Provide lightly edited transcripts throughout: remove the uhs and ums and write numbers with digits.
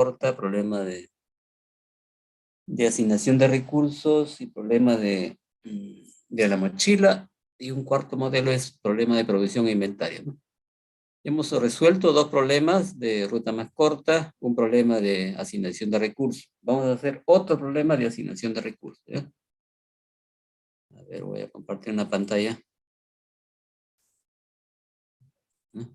corta, problema de asignación de recursos y problema de la mochila. Y un cuarto modelo es problema de provisión e inventario, ¿no? Hemos resuelto dos problemas de ruta más corta, un problema de asignación de recursos. Vamos a hacer otro problema de asignación de recursos, ¿ya? A ver, voy a compartir una pantalla, ¿no?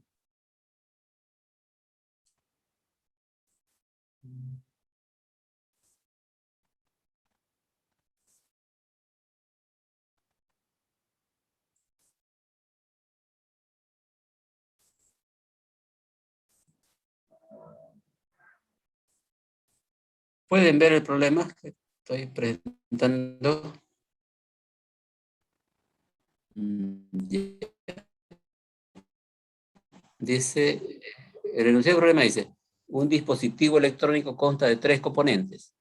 ¿Pueden ver el problema que estoy presentando? Ya. Dice, el enunciado del problema dice, un dispositivo electrónico consta de tres componentes.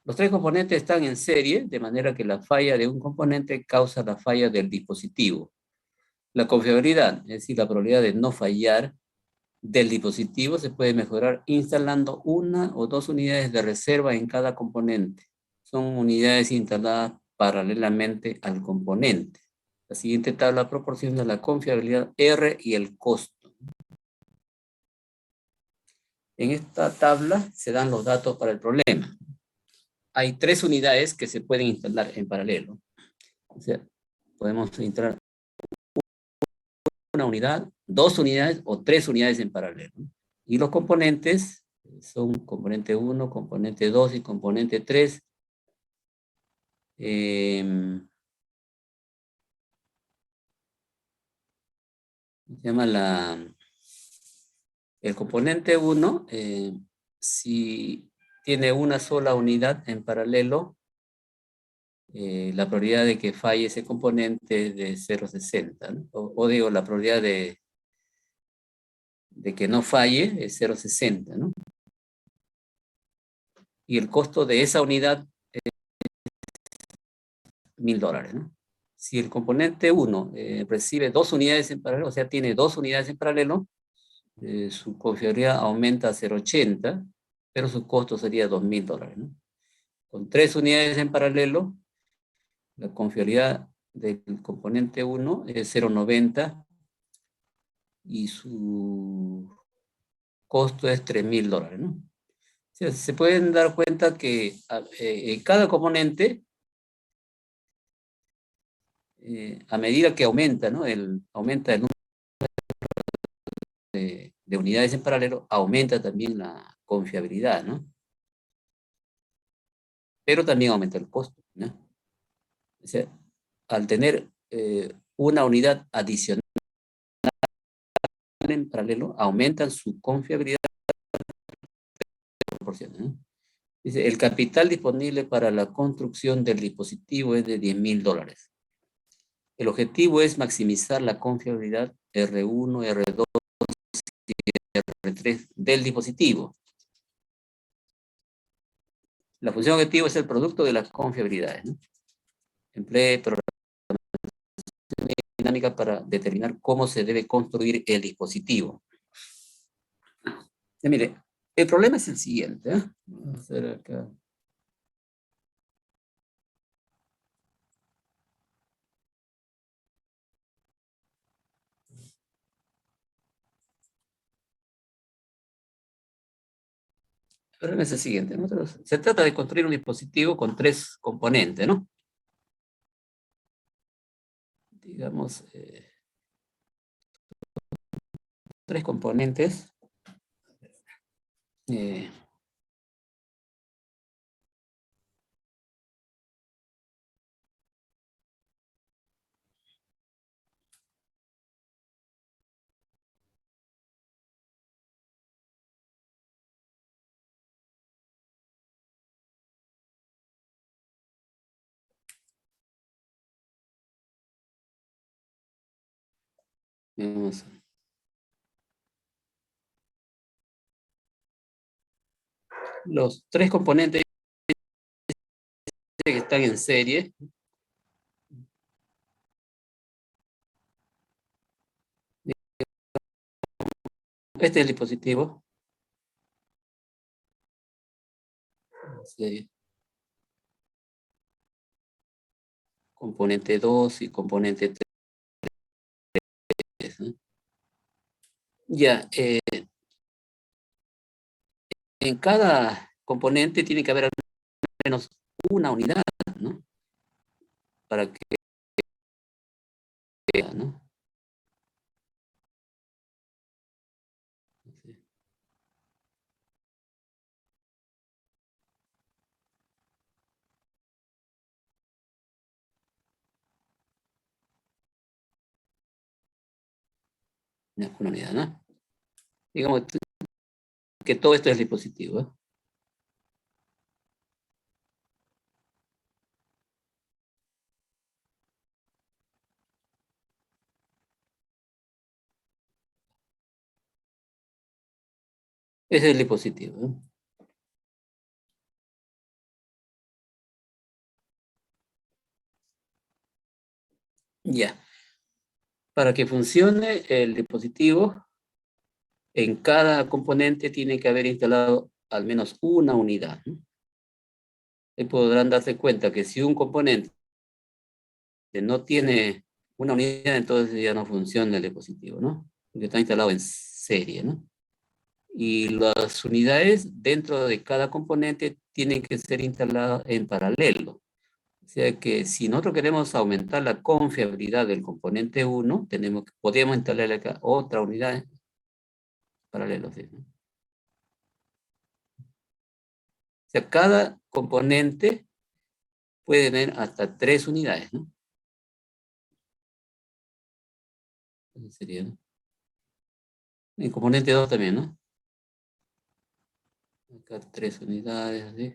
Los tres componentes están en serie, de manera que la falla de un componente causa la falla del dispositivo. La confiabilidad, es decir, la probabilidad de no fallar del dispositivo, se puede mejorar instalando una o dos unidades de reserva en cada componente. Son unidades instaladas paralelamente al componente. La siguiente tabla proporciona la confiabilidad R y el costo. En esta tabla se dan los datos para el problema. Hay tres unidades que se pueden instalar en paralelo. O sea, podemos instalar una unidad, dos unidades o tres unidades en paralelo. Y los componentes son componente 1, componente 2 y componente 3. Se llama el componente 1, si tiene una sola unidad en paralelo, la probabilidad de que falle ese componente es de 0,60, ¿no? O digo, la probabilidad de que no falle es 0,60, ¿no? Y el costo de esa unidad es $1,000, ¿no? Si el componente 1 recibe dos unidades en paralelo, o sea, tiene dos unidades en paralelo, su confiabilidad aumenta a 0,80, pero su costo sería $2,000, ¿no? Con tres unidades en paralelo, la confiabilidad del componente 1 es 0,90 y su costo es $3,000, ¿no? O sea, se pueden dar cuenta que cada componente, a medida que aumenta, ¿no? Aumenta el número de unidades en paralelo, aumenta también la confiabilidad, ¿no? Pero también aumenta el costo, ¿no? O sea, al tener una unidad adicional en paralelo, aumentan su confiabilidad, ¿no? Dice, el capital disponible para la construcción del dispositivo es de $10,000. El objetivo es maximizar la confiabilidad R1, R2 y R3 del dispositivo. La función objetivo es el producto de las confiabilidades, ¿no? Emplee dinámica para determinar cómo se debe construir el dispositivo. Mire, el problema es el siguiente, ¿eh? Vamos a hacer acá. El problema es el siguiente. Se trata de construir un dispositivo con tres componentes, ¿no? Digamos, tres componentes. Eh, digamos, los tres componentes que están en serie. Este es el dispositivo. serie. Componente 2 y componente 3, ¿no? Ya, en cada componente tiene que haber al menos una unidad, ¿no? Para que, ¿no? Una unidad, ¿no? Digamos que todo esto es dispositivo, ¿eh? Ese es el dispositivo, ¿eh? Ya. Para que funcione el dispositivo, en cada componente tiene que haber instalado al menos una unidad, ¿no? Y podrán darse cuenta que si un componente no tiene una unidad, entonces ya no funciona el dispositivo, ¿no? Porque está instalado en serie, ¿no? Y las unidades dentro de cada componente tienen que ser instaladas en paralelo. O sea que si nosotros queremos aumentar la confiabilidad del componente 1, podríamos instalarle acá otra unidad en paralelo, ¿sí? O sea, cada componente puede tener hasta 3 unidades, ¿no? Eso sería, ¿no? El componente 2 también, ¿no? Acá 3 unidades, ¿sí?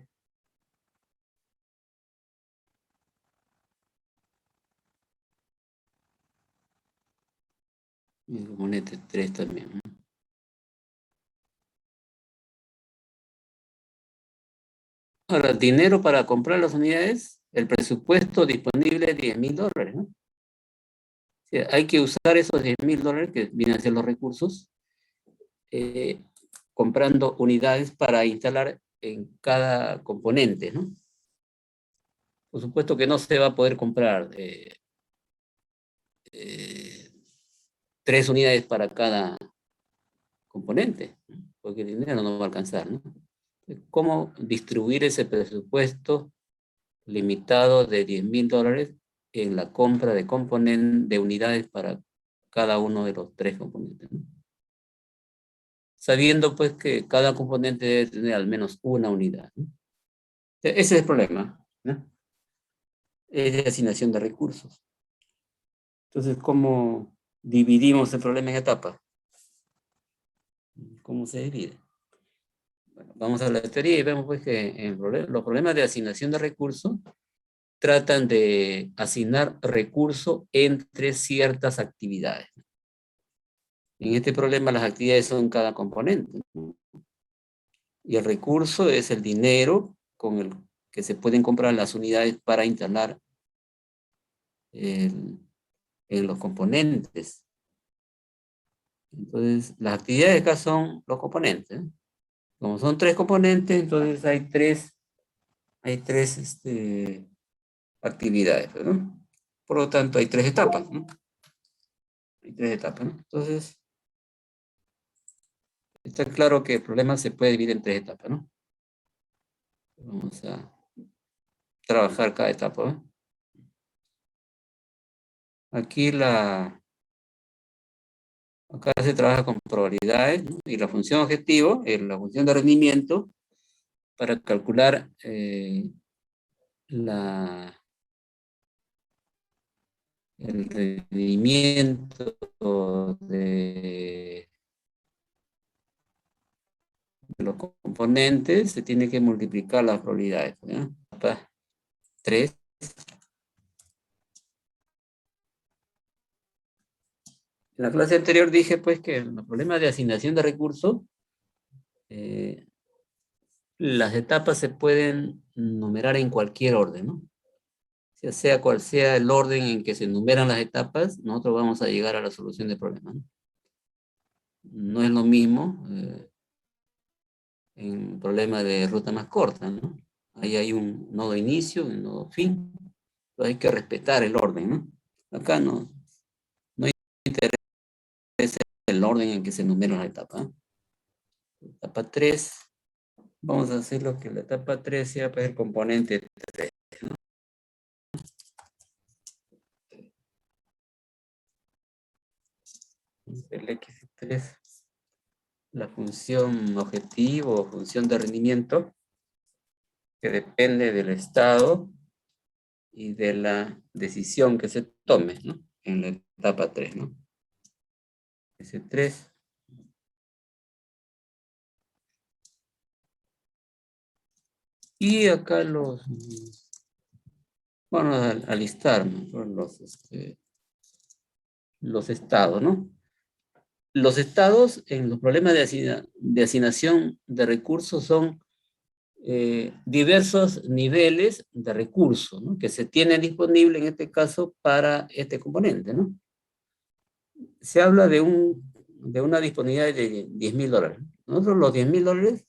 Y el componente 3 también, ¿no? Ahora, dinero para comprar las unidades, el presupuesto disponible es $10,000, ¿no? O sea, hay que usar esos $10,000 que vienen a ser los recursos, eh, comprando unidades para instalar en cada componente, ¿no? Por supuesto que no se va a poder comprar eh, 3 unidades para cada componente, ¿no? Porque el dinero no va a alcanzar, ¿no? ¿Cómo distribuir ese presupuesto limitado de $10,000 en la compra de componentes, de unidades para cada uno de los 3 componentes, ¿no? Sabiendo pues que cada componente debe tener al menos una unidad, ¿no? Ese es el problema, ¿no? Es de asignación de recursos. Entonces, ¿cómo dividimos el problema en etapas? ¿Cómo se divide? Bueno, vamos a la teoría y vemos pues que los problemas de asignación de recursos tratan de asignar recursos entre ciertas actividades. En este problema las actividades son cada componente, ¿no? Y el recurso es el dinero con el que se pueden comprar las unidades para instalar en los componentes. Entonces, las actividades acá son los componentes, ¿eh? Como son 3 componentes, entonces hay tres actividades, ¿no? Por lo tanto, hay 3 etapas, ¿no? Hay 3 etapas, ¿no? Entonces, está claro que el problema se puede dividir en 3 etapas, ¿no? Vamos a trabajar cada etapa, ¿no? Aquí acá se trabaja con probabilidades, ¿no? Y la función objetivo es la función de rendimiento para calcular el rendimiento de los componentes. Se tiene que multiplicar las probabilidades, ¿no? 3. En la clase anterior dije pues que en los problemas de asignación de recursos, las etapas se pueden numerar en cualquier orden, ¿no? Sea cual sea el orden en que se enumeran las etapas, nosotros vamos a llegar a la solución del problema, ¿no? No es lo mismo en problema de ruta más corta, ¿no? Ahí hay un nodo inicio, un nodo fin. Entonces hay que respetar el orden, ¿no? Acá no interesa el orden en que se enumeran la etapa. ¿Eh? Etapa 3, vamos a hacer lo que la etapa 3 sea para el componente 3. El X3, la función objetivo o función de rendimiento, que depende del estado y de la decisión que se tome, ¿no? En la etapa 3, ¿no? S3. Y acá vamos a listar, ¿no? Los estados, ¿no? Los estados en los problemas de asignación de recursos son diversos niveles de recursos, ¿no? Que se tienen disponible en este caso para este componente, ¿no? Se habla de una disponibilidad de $10.000. Nosotros los $10.000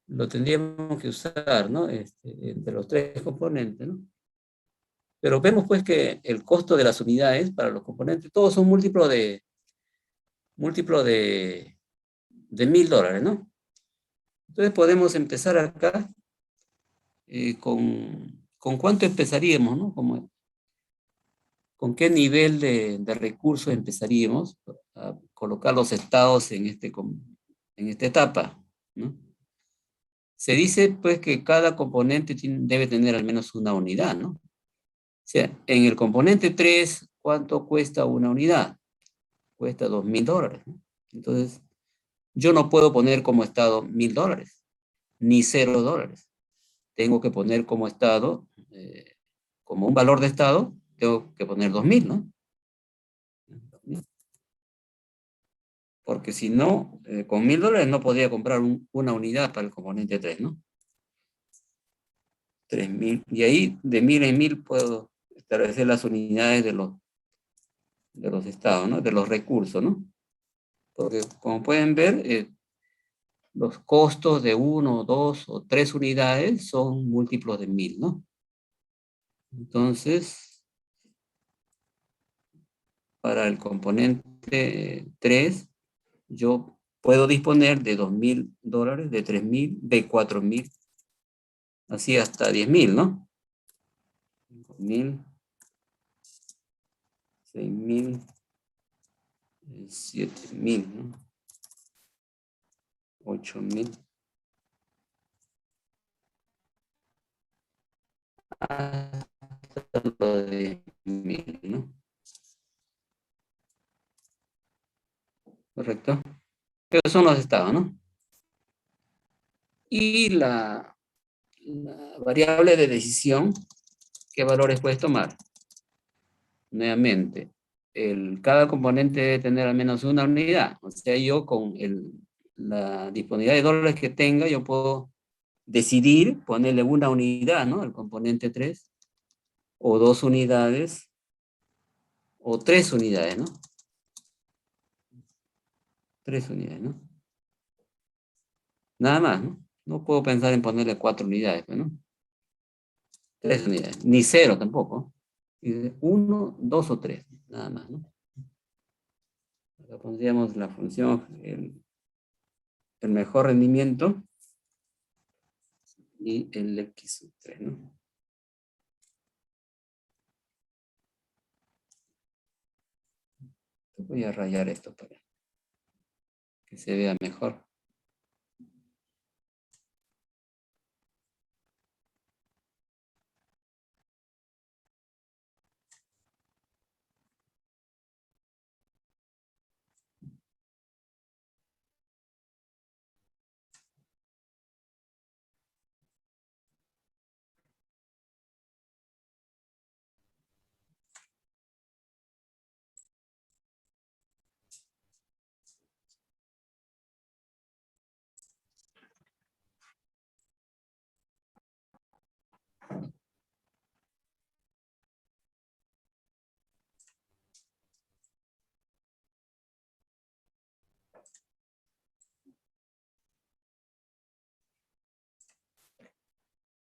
lo tendríamos que usar, ¿no? Entre los tres componentes, ¿no? Pero vemos pues que el costo de las unidades para los componentes, todos son múltiplo de $1.000, ¿no? Entonces podemos empezar acá con cuánto empezaríamos, ¿no? Con qué nivel de recursos empezaríamos a colocar los estados en esta etapa, ¿no? Se dice pues que cada componente debe tener al menos una unidad, ¿no? O sea, en el componente 3, ¿cuánto cuesta una unidad? Cuesta $2.000, ¿no? Entonces, yo no puedo poner como estado $1.000, ni $0. Tengo que poner como estado, como un valor de estado, tengo que poner 2.000, ¿no? Porque si no, con $1.000 no podría comprar una unidad para el componente 3, ¿no? 3.000. Y ahí, de 1.000 en 1.000, puedo establecer las unidades de los estados, ¿no? De los recursos, ¿no? Porque, como pueden ver, los costos de 1, 2 o 3 unidades son múltiplos de 1.000, ¿no? Entonces, para el componente 3, yo puedo disponer de $2.000, de 3.000, de 4.000, así hasta 10.000, ¿no? 5.000, 6.000, 7.000, ¿no? 8.000, hasta lo de 1.000, ¿no? Correcto. Esos son los estados, ¿no? Y la variable de decisión, ¿qué valores puedes tomar? Nuevamente, cada componente debe tener al menos una unidad. O sea, yo con la disponibilidad de dólares que tenga, yo puedo decidir ponerle una unidad, ¿no? Al componente 3, o 2 unidades, o 3 unidades, ¿no? 3 unidades, ¿no? Nada más, ¿no? No puedo pensar en ponerle 4 unidades, ¿no? 3 unidades, ni cero tampoco. 1, 2 o 3, nada más, ¿no? Acá pondríamos la función, el mejor rendimiento y el X3, ¿no? Voy a rayar esto para que se vea mejor.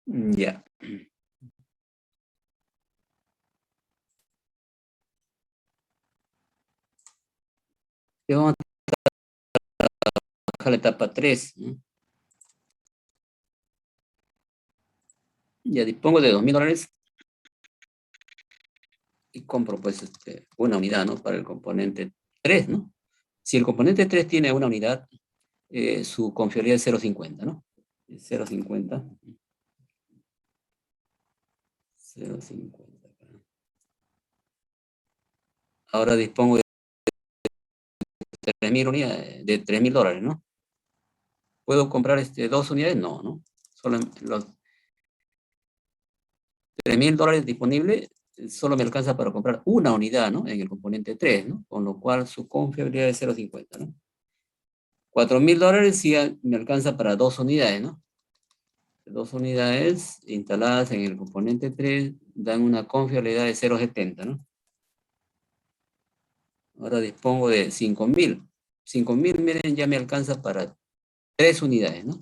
Ya. Y vamos a trabajar la etapa 3. Ya dispongo de $2,000 y compro pues una unidad, ¿no? Para el componente 3, ¿no? Si el componente 3 tiene una unidad, su confiabilidad es 0,50, ¿no? 0,50. 0,50. Ahora dispongo de 3,000 unidades, de $3,000, ¿no? ¿Puedo comprar dos unidades? No, ¿no? Solo los $3,000 disponibles solo me alcanza para comprar una unidad, ¿no? En el componente 3, ¿no? Con lo cual su confiabilidad es 0,50, ¿no? $4,000 sí me alcanza para dos unidades, ¿no? Dos unidades instaladas en el componente 3 dan una confiabilidad de 0,70, ¿no? Ahora dispongo de 5,000. 5,000, miren, ya me alcanza para tres unidades, ¿no?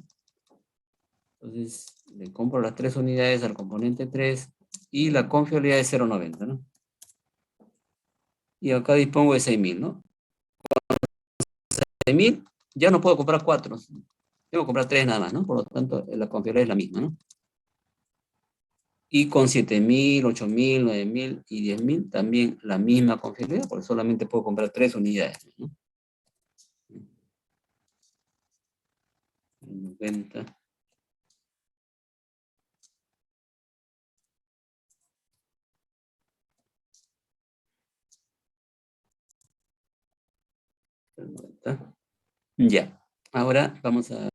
Entonces, le compro las tres unidades al componente 3 y la confiabilidad es 0,90, ¿no? Y acá dispongo de 6,000, ¿no? 6,000, ya no puedo comprar cuatro. Tengo que comprar tres nada más, ¿no? Por lo tanto, la confiabilidad es la misma, ¿no? Y con 7,000, 8,000, 9,000 y 10,000 también la misma confiabilidad, porque solamente puedo comprar tres unidades, ¿no? 90. Ya. Ahora vamos a,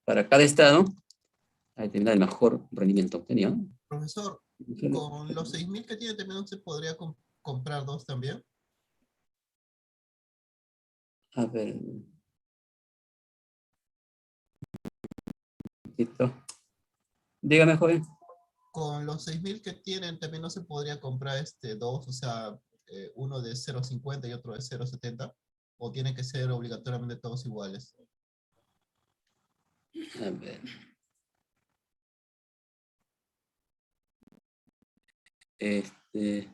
para cada estado, a determinar el mejor rendimiento obtenido, ¿no? Profesor, con los 6.000 que tiene también se podría comprar dos también. A ver, un poquito. Dígame, joven. Con los 6.000 que tienen también no se podría comprar dos, o sea, uno de 0,50 y otro de 0,70, o tiene que ser obligatoriamente todos iguales. A ver. Este,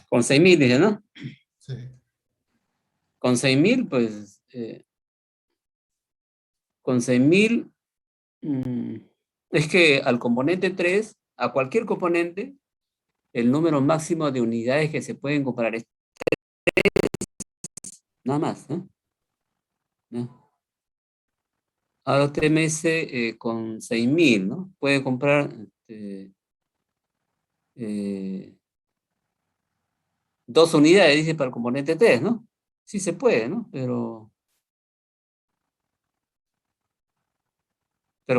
con 6,000, dice, ¿no? Sí. Con 6,000, pues, con 6,000, es que al componente 3, a cualquier componente, el número máximo de unidades que se pueden comprar es nada más, ¿no? ¿No? Ahora usted me dice con 6,000, ¿no? Puede comprar eh, dos unidades, dice, para el componente 3, ¿no? Sí se puede, ¿no? Pero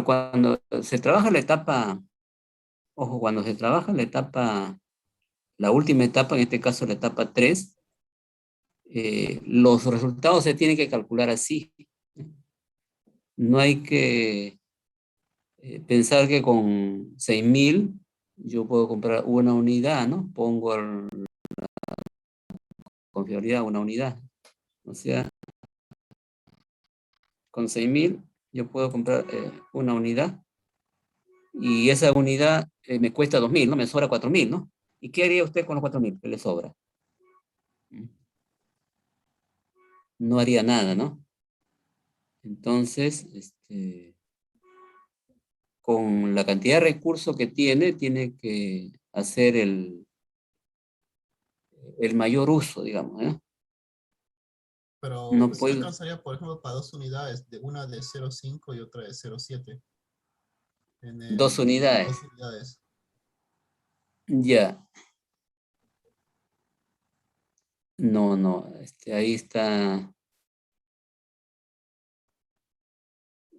cuando se trabaja la etapa, ojo, cuando se trabaja la etapa, la última etapa, en este caso la etapa 3, los resultados se tienen que calcular así. No hay que pensar que con 6,000 yo puedo comprar una unidad, ¿no? Pongo con fiabilidad una unidad. O sea, con 6,000 yo puedo comprar una unidad y esa unidad me cuesta 2,000, ¿no? Me sobra 4,000, ¿no? ¿Y qué haría usted con los 4,000 que le sobra? No haría nada, ¿no? Entonces, con la cantidad de recursos que tiene que hacer el mayor uso, digamos, ¿eh? Pero No sí le puede, alcanzaría, por ejemplo, para dos unidades, de una de 0,5 y otra de 0,7. En dos el unidades. dos unidades. Ya, no, no, ahí está.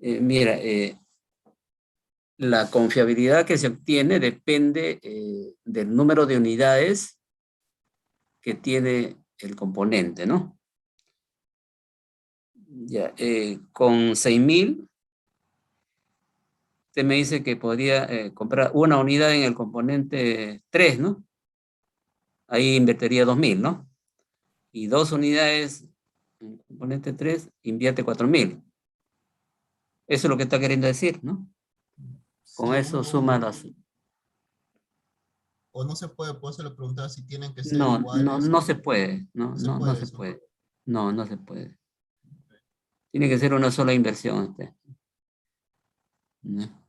Mira, la confiabilidad que se obtiene depende del número de unidades que tiene el componente, ¿no? Ya, con 6,000, usted me dice que podría comprar una unidad en el componente 3, ¿no? Ahí invertiría 2,000, ¿no? Y dos unidades en el componente 3 invierte 4,000. Eso es lo que está queriendo decir, ¿no? Con Sí, eso suma las... o no se puede, pues se le preguntaba si tienen que ser No, no, iguales no o se puede, no no, se no, no puede se eso. puede. No, no se puede. Tiene que ser una sola inversión. ¿No?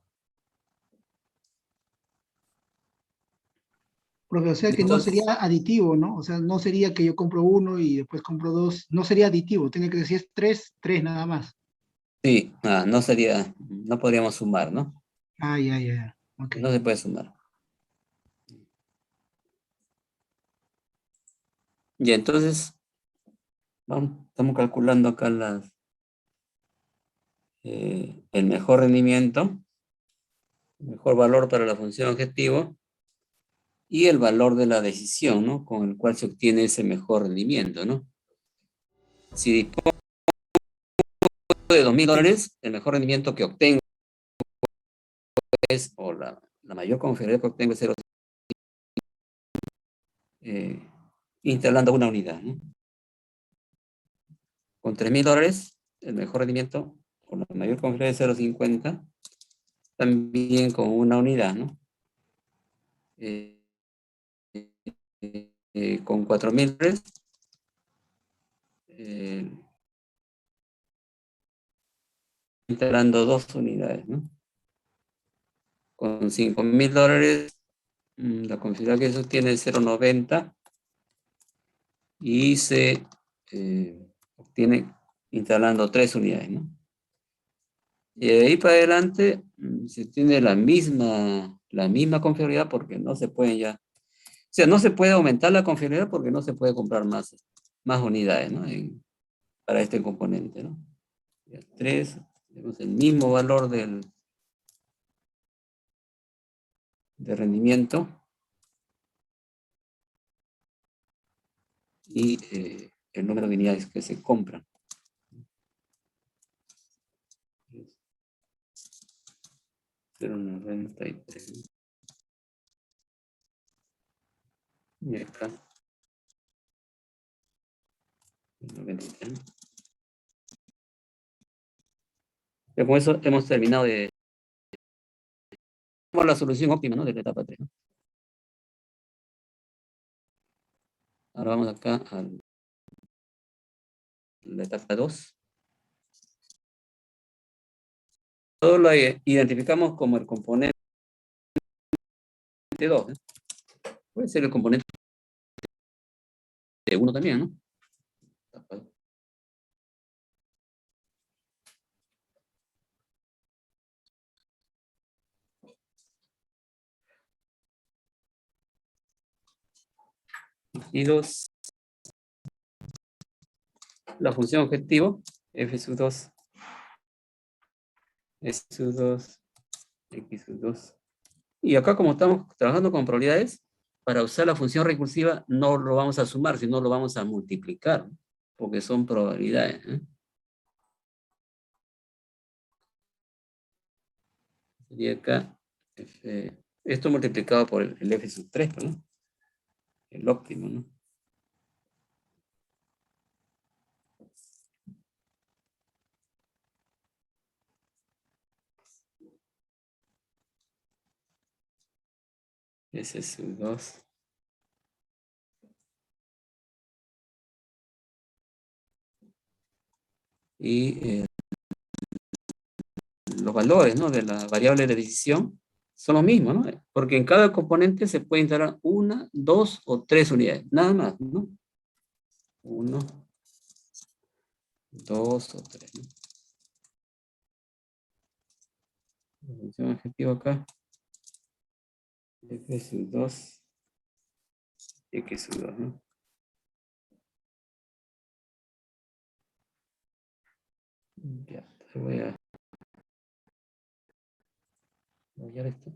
Profe, o sea que no Entonces, sería aditivo, ¿no? O sea, no sería que yo compro uno y después compro dos. No sería aditivo, tiene que decir tres, tres nada más. sí, no sería, no podríamos sumar, ¿no? Ah, ya, ya. Ok. No se puede sumar. Y entonces, vamos, estamos calculando acá el mejor rendimiento, el mejor valor para la función objetivo y el valor de la decisión, ¿no? Con el cual se obtiene ese mejor rendimiento, ¿no? Si dispongo de $2,000, el mejor rendimiento que obtengo es, o la mayor confiabilidad que obtengo es 0, eh, instalando una unidad, ¿no? Con $3,000, el mejor rendimiento, con la mayor confiabilidad es 0,50, también con una unidad, ¿no? Con $4,000, eh, instalando dos unidades, ¿no? Con $5,000, la confiabilidad que eso tiene es 0,90 y se obtiene instalando tres unidades, ¿no? Y de ahí para adelante se tiene la misma confiabilidad porque no se puede ya, o sea, no se puede aumentar la confiabilidad porque no se puede comprar más unidades, ¿no? Para este componente, ¿no? Ya, 3, tenemos el mismo valor de rendimiento y el número de unidades que se compran. 0,93. Y acá, 93. Ya con eso hemos terminado de la solución óptima, ¿no? De la etapa 3, ¿no? Ahora vamos acá a la etapa 2. Todo lo identificamos como el componente 2, ¿eh? Puede ser el componente 1 también, ¿no? Y 2, la función objetivo, f sub 2, s sub 2, x sub 2. Y acá como estamos trabajando con probabilidades, para usar la función recursiva no lo vamos a sumar, sino lo vamos a multiplicar, ¿no? Porque son probabilidades, ¿eh? Sería acá, esto multiplicado por el f sub 3, ¿no? El óptimo, ¿no? S sub 2. Y los valores, ¿no? De la variable de decisión son los mismos, ¿no? Porque en cada componente se puede instalar una, dos o tres unidades, nada más, ¿no? Uno, dos o tres, ¿no? La función objetiva acá, f sub 2, x sub 2, ¿no? Ya, voy a esto.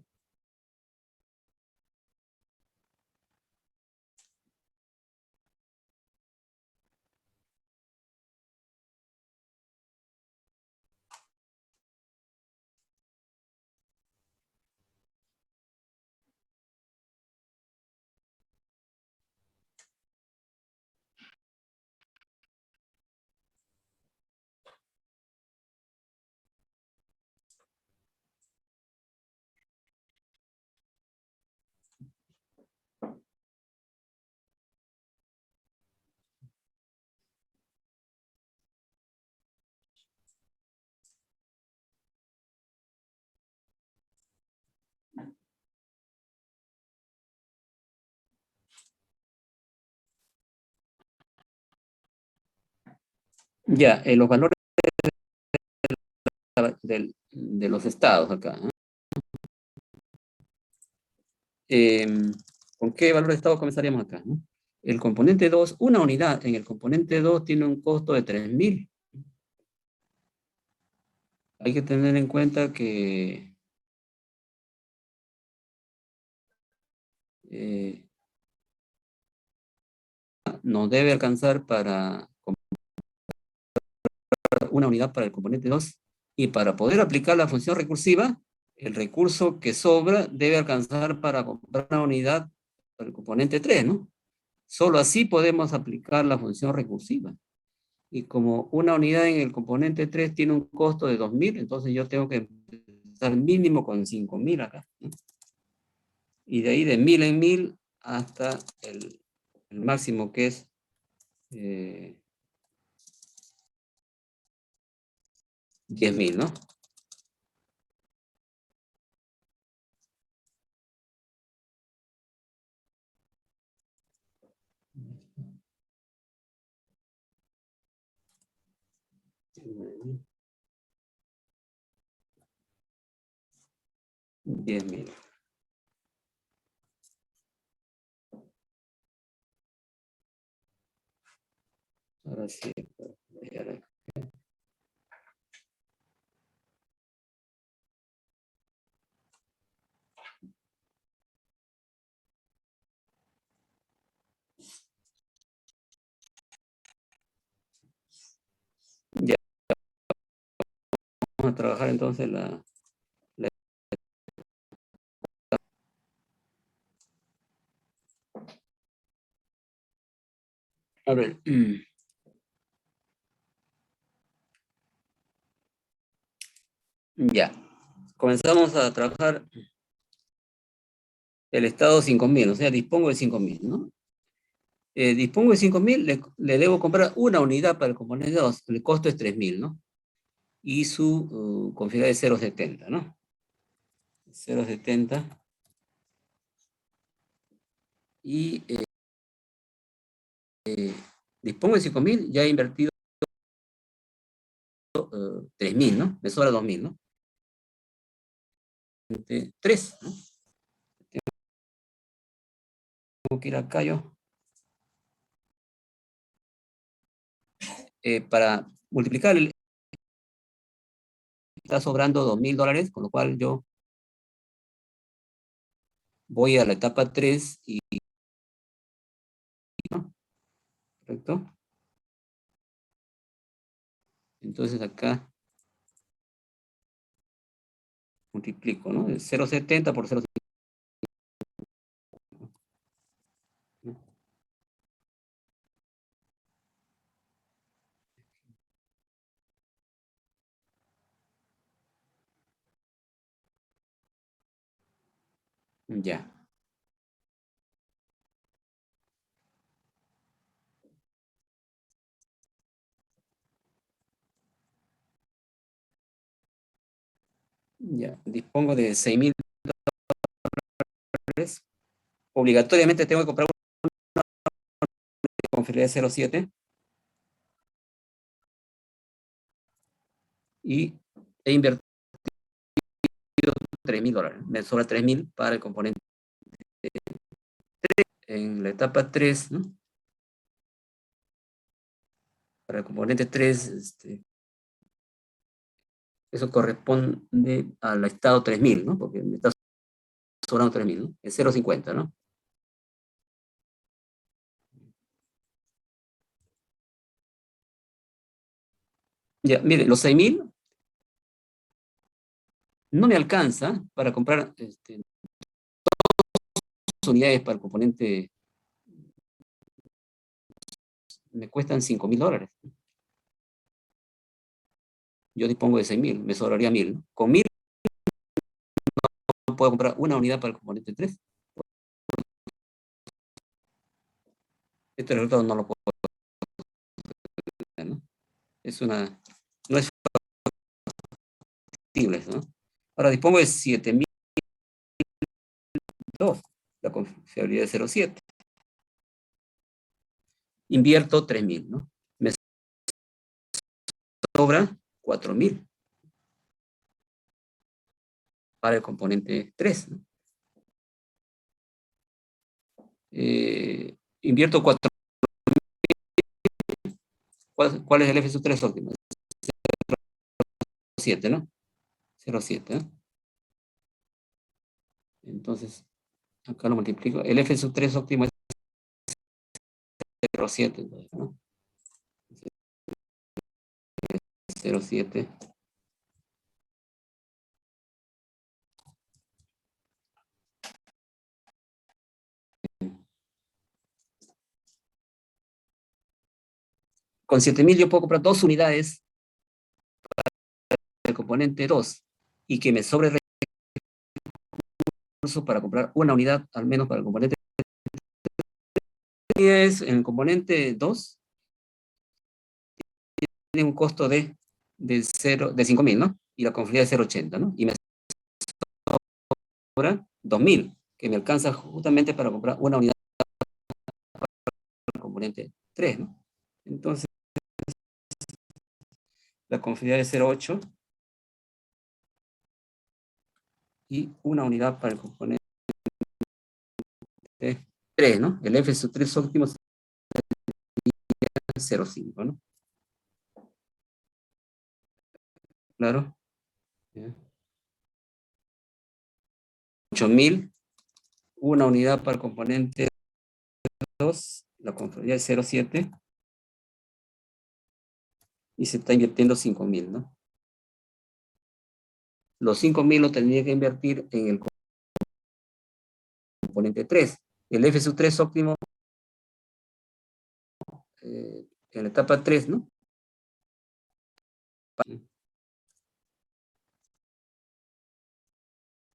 Ya, los valores de los estados acá. ¿Con qué valor de estado comenzaríamos acá? ¿No? El componente 2, una unidad en el componente 2 tiene un costo de 3.000. Hay que tener en cuenta que nos debe alcanzar para comprar una unidad para el componente 2 y para poder aplicar la función recursiva, el recurso que sobra debe alcanzar para comprar una unidad para el componente 3, ¿no? Solo así podemos aplicar la función recursiva. Y como una unidad en el componente 3 tiene un costo de 2.000, entonces yo tengo que empezar mínimo con 5.000 acá, ¿no? Y de ahí de 1.000 en 1.000 hasta el máximo que es 10.000, ¿no? $10.000. Ahora sí. Ya, vamos a trabajar entonces a ver. Ya. Comenzamos a trabajar el estado 5.000, o sea, dispongo de 5.000, ¿no? Dispongo de 5.000, le debo comprar una unidad para el componente 2, el costo es 3.000, ¿no? Y su confiabilidad es 0.70, ¿no? 0.70. Y dispongo de 5.000, ya he invertido 3.000, ¿no? Me sobra 2.000, ¿no? 3, ¿no? Tengo que ir acá yo. Para multiplicar, está sobrando $2.000, con lo cual yo voy a la etapa 3 y, ¿no? ¿Correcto? Entonces acá multiplico, ¿no? 0.70 por 0.70. Ya. Ya. Dispongo de $6.000. Obligatoriamente tengo que comprar una confiabilidad de 0.7 y he invertido $3.000. Me sobra 3.000 para el componente en la etapa 3, ¿no? Para el componente 3, eso corresponde al estado 3.000, ¿no? Porque me está sobrando 3.000, ¿no? Es 0.50, ¿no? Ya, mire, los 6.000 no me alcanza para comprar unidades para el componente, me cuestan $5.000. Yo dispongo de 6.000, me sobraría 1.000, ¿no? Con 1.000 no puedo comprar una unidad para el componente 3. Este resultado no lo puedo hacer, ¿no? No es factible, ¿no? Ahora dispongo de 7.002, la confiabilidad de 0.7. Invierto 3.000, ¿no? Me 4.000 para el componente 3, ¿no? Invierto 4. ¿Cuál es el F sub 3 óptimo? 0,7, ¿no? 0,7, ¿no? Entonces, acá lo multiplico. El F sub 3 óptimo es 0,7, entonces, ¿no? 0,7. Con 7.000 yo puedo comprar 2 unidades del componente 2 y que me sobre recursos para comprar una unidad al menos para el componente 3. En el componente 2 tiene un costo de 5.000, ¿no? Y la confiabilidad es 0,80, ¿no? Y me sobra 2.000, que me alcanza justamente para comprar una unidad para el componente 3, ¿no? Entonces, la confiabilidad es 0,8 y una unidad para el componente 3, ¿no? El F sub 3 óptimo sería 0,5, ¿no? Claro. 8.000, una unidad para el componente 2, la confiabilidad es 0,7 y se está invirtiendo 5.000, ¿no? Los 5.000 lo tendría que invertir en el componente 3. El F sub 3 óptimo en la etapa 3, ¿no?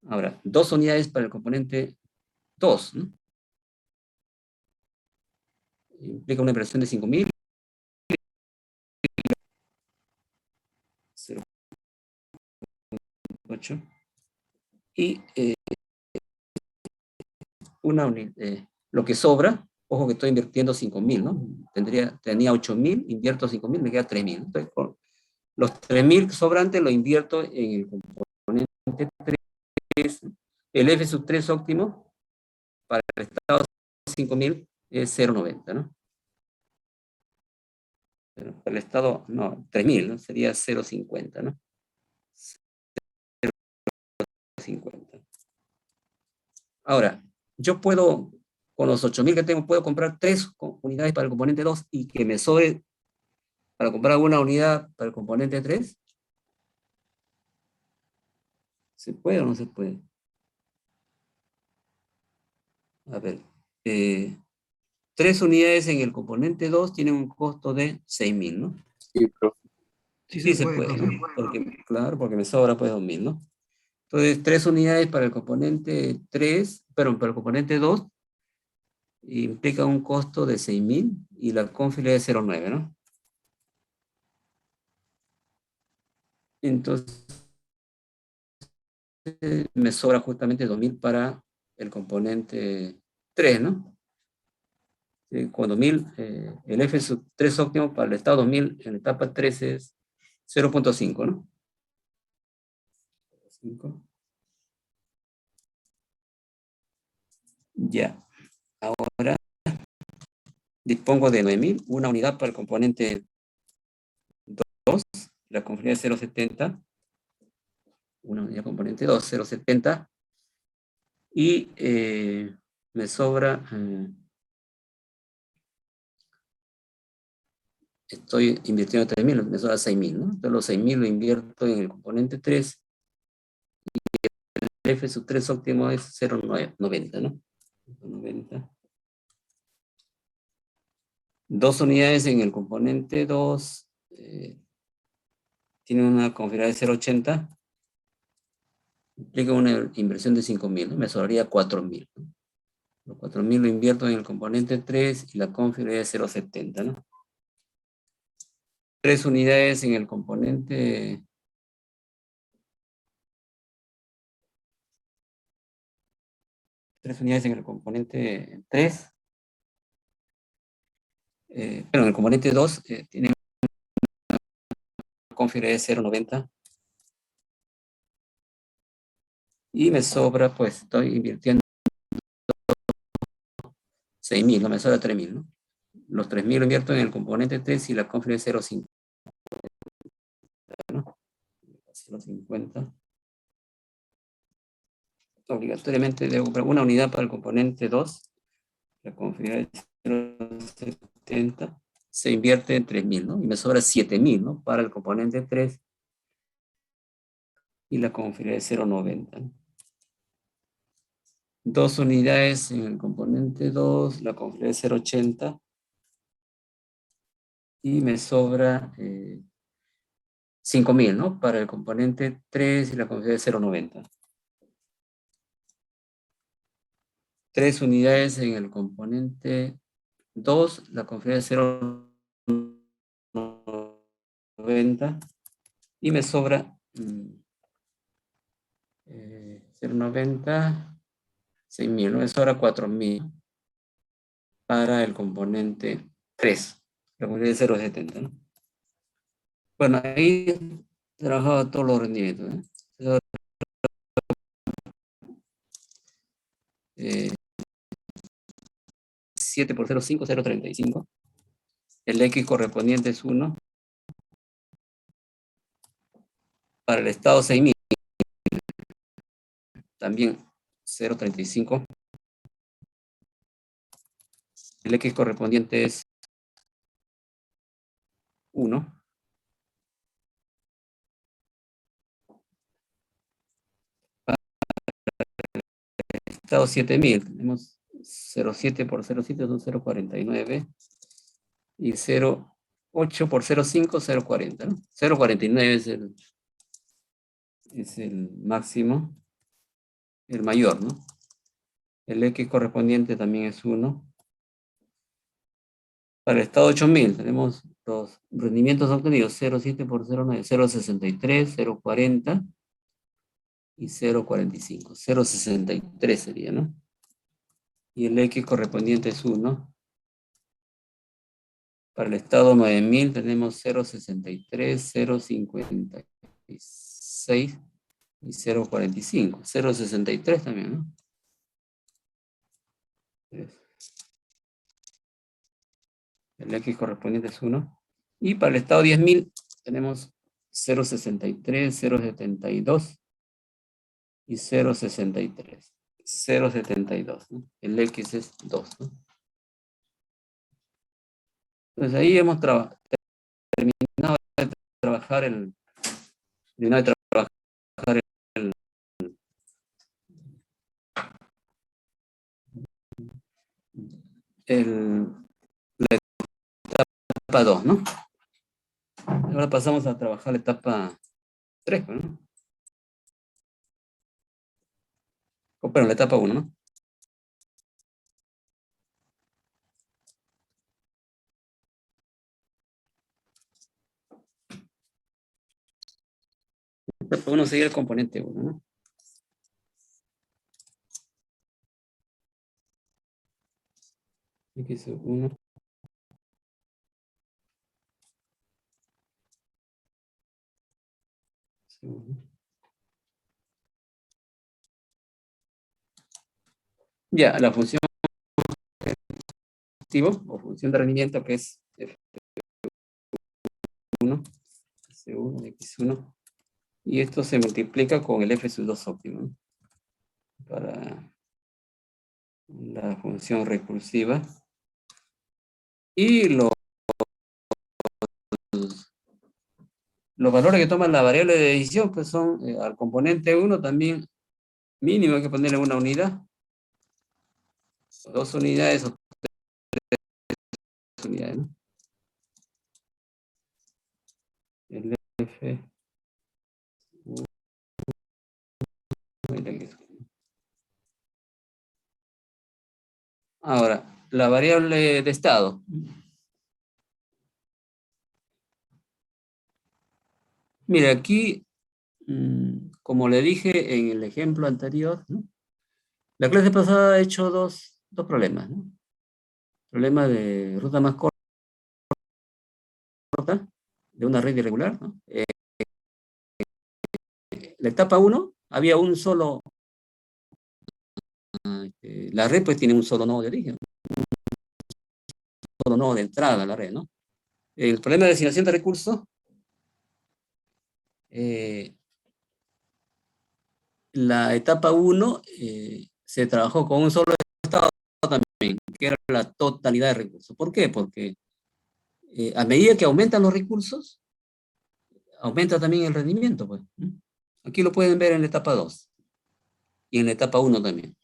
Ahora, 2 unidades para el componente 2, ¿no? Implica una inversión de 5.000. 0,8. Y lo que sobra, ojo que estoy invirtiendo 5.000, ¿no? Tenía 8.000, invierto 5.000, me queda 3.000. Entonces, los 3.000 sobrantes los invierto en el componente 3. El F sub 3 óptimo para el estado 5.000 es 0,90, ¿no? Pero para el estado, no, 3.000, ¿no? Sería 0,50, ¿no? 0,50. Ahora, yo puedo, con los 8.000 que tengo, puedo comprar 3 unidades para el componente 2 y que me sobre para comprar una unidad para el componente 3. ¿Se puede o no se puede? A ver, 3 unidades en el componente 2 tienen un costo de 6.000, ¿no? Sí, profe. Sí se puede, ¿no? Claro, porque me sobra pues 2.000, ¿no? Entonces, 3 unidades para el componente 3, pero para el componente 2 implica un costo de 6.000 y la confiabilidad es 0,9, ¿no? Entonces, me sobra justamente 2.000 para el componente 3, ¿no? Con 2.000, el F sub 3 óptimo para el estado 2.000 en la etapa 3 es 0,5, ¿no? 5. Ya. Ahora dispongo de 9.000, una unidad para el componente 2, la confiabilidad es 0,70, una unidad componente 2, 0,70, y me sobra, estoy invirtiendo 3.000, me sobra 6.000, ¿no? Entonces los 6.000 lo invierto en el componente 3, el F sub 3 óptimo es 0,90, ¿no? 90. 2 unidades en el componente 2 tiene una confiabilidad de 0,80, implica una inversión de 5.000, ¿no? Me sobraría 4.000, ¿no? Los 4.000 lo invierto en el componente 3 y la confiabilidad es 0,70, ¿no? 3 unidades en el componente 3 unidades en el componente 3, pero en el componente 2 tiene una configuré 0.90. Y me sobra, pues, estoy invirtiendo 6.000, no me sobra 3.000, ¿no? Los 3.000 lo invierto en el componente 3 y la configuré 0.50, ¿no? 0.50. Obligatoriamente debo comprar una unidad para el componente 2. La configuré 0.70. Se invierte en 3.000, ¿no? Y me sobra 7.000, ¿no? Para el componente 3 y la configuré 0.90, ¿no? 2 unidades en el componente 2, la configuré 0.80 y me sobra 5.000, ¿no? Para el componente 3 y la configuré 0.90. 3 unidades en el componente 2, la configuré 0.90 y me sobra 0.90, 6.000, ¿no? Me sobra 4.000 para el componente 3, la configuré 0.70, ¿no? Bueno, ahí he trabajado todos los rendimientos, ¿eh? 7 por 0.5, 0.35. El X correspondiente es 1. Para el estado 6.000, también 0.35. El X correspondiente es 1. Para el estado 7.000, tenemos 0.7 por 0.7 son 0.49. Y 0.8 por 0.5, 0.40, ¿no? 0.49 es el máximo, el mayor, ¿no? El X correspondiente también es 1. Para el estado 8.000 tenemos los rendimientos obtenidos: 0.7 por 0.9, 0.63, 0.40 y 0.45. 0.63 sería, ¿no? Y el X correspondiente es 1. Para el estado 9.000 tenemos 0.63, 0.56 y 0.45. 0.63 también, ¿no? El X correspondiente es 1. Y para el estado 10.000 tenemos 0.63, 0.72 y 0.63. 0.72, ¿no? El X es 2, ¿no? Entonces ahí hemos terminado de trabajar el la etapa 2, ¿no? Ahora pasamos a trabajar la etapa 3, ¿no? O, perdón, la etapa 1, ¿no? La etapa 1 sería el componente 1, ¿no? X1. Ya, la función objetivo o función de rendimiento que es F1, S1, X1, y esto se multiplica con el F sub 2 óptimo, ¿no? Para la función recursiva. Y los valores que toma la variable de decisión, pues son al componente 1 también mínimo hay que ponerle una unidad, 2 unidades o 3 unidades, ¿no? El F ahora, la variable de estado. Mira, aquí, como le dije en el ejemplo anterior, ¿no? La clase pasada he hecho dos problemas, ¿no? Problema de ruta más corta de una red irregular, ¿no? La etapa 1 había un solo, la red pues tiene un solo nodo de origen, un solo nodo de entrada a la red, ¿no? El problema de asignación de recursos, la etapa 1 se trabajó con un solo estado también, que era la totalidad de recursos. ¿Por qué? Porque a medida que aumentan los recursos, aumenta también el rendimiento, pues. Aquí lo pueden ver en la etapa 2 y en la etapa 1 también.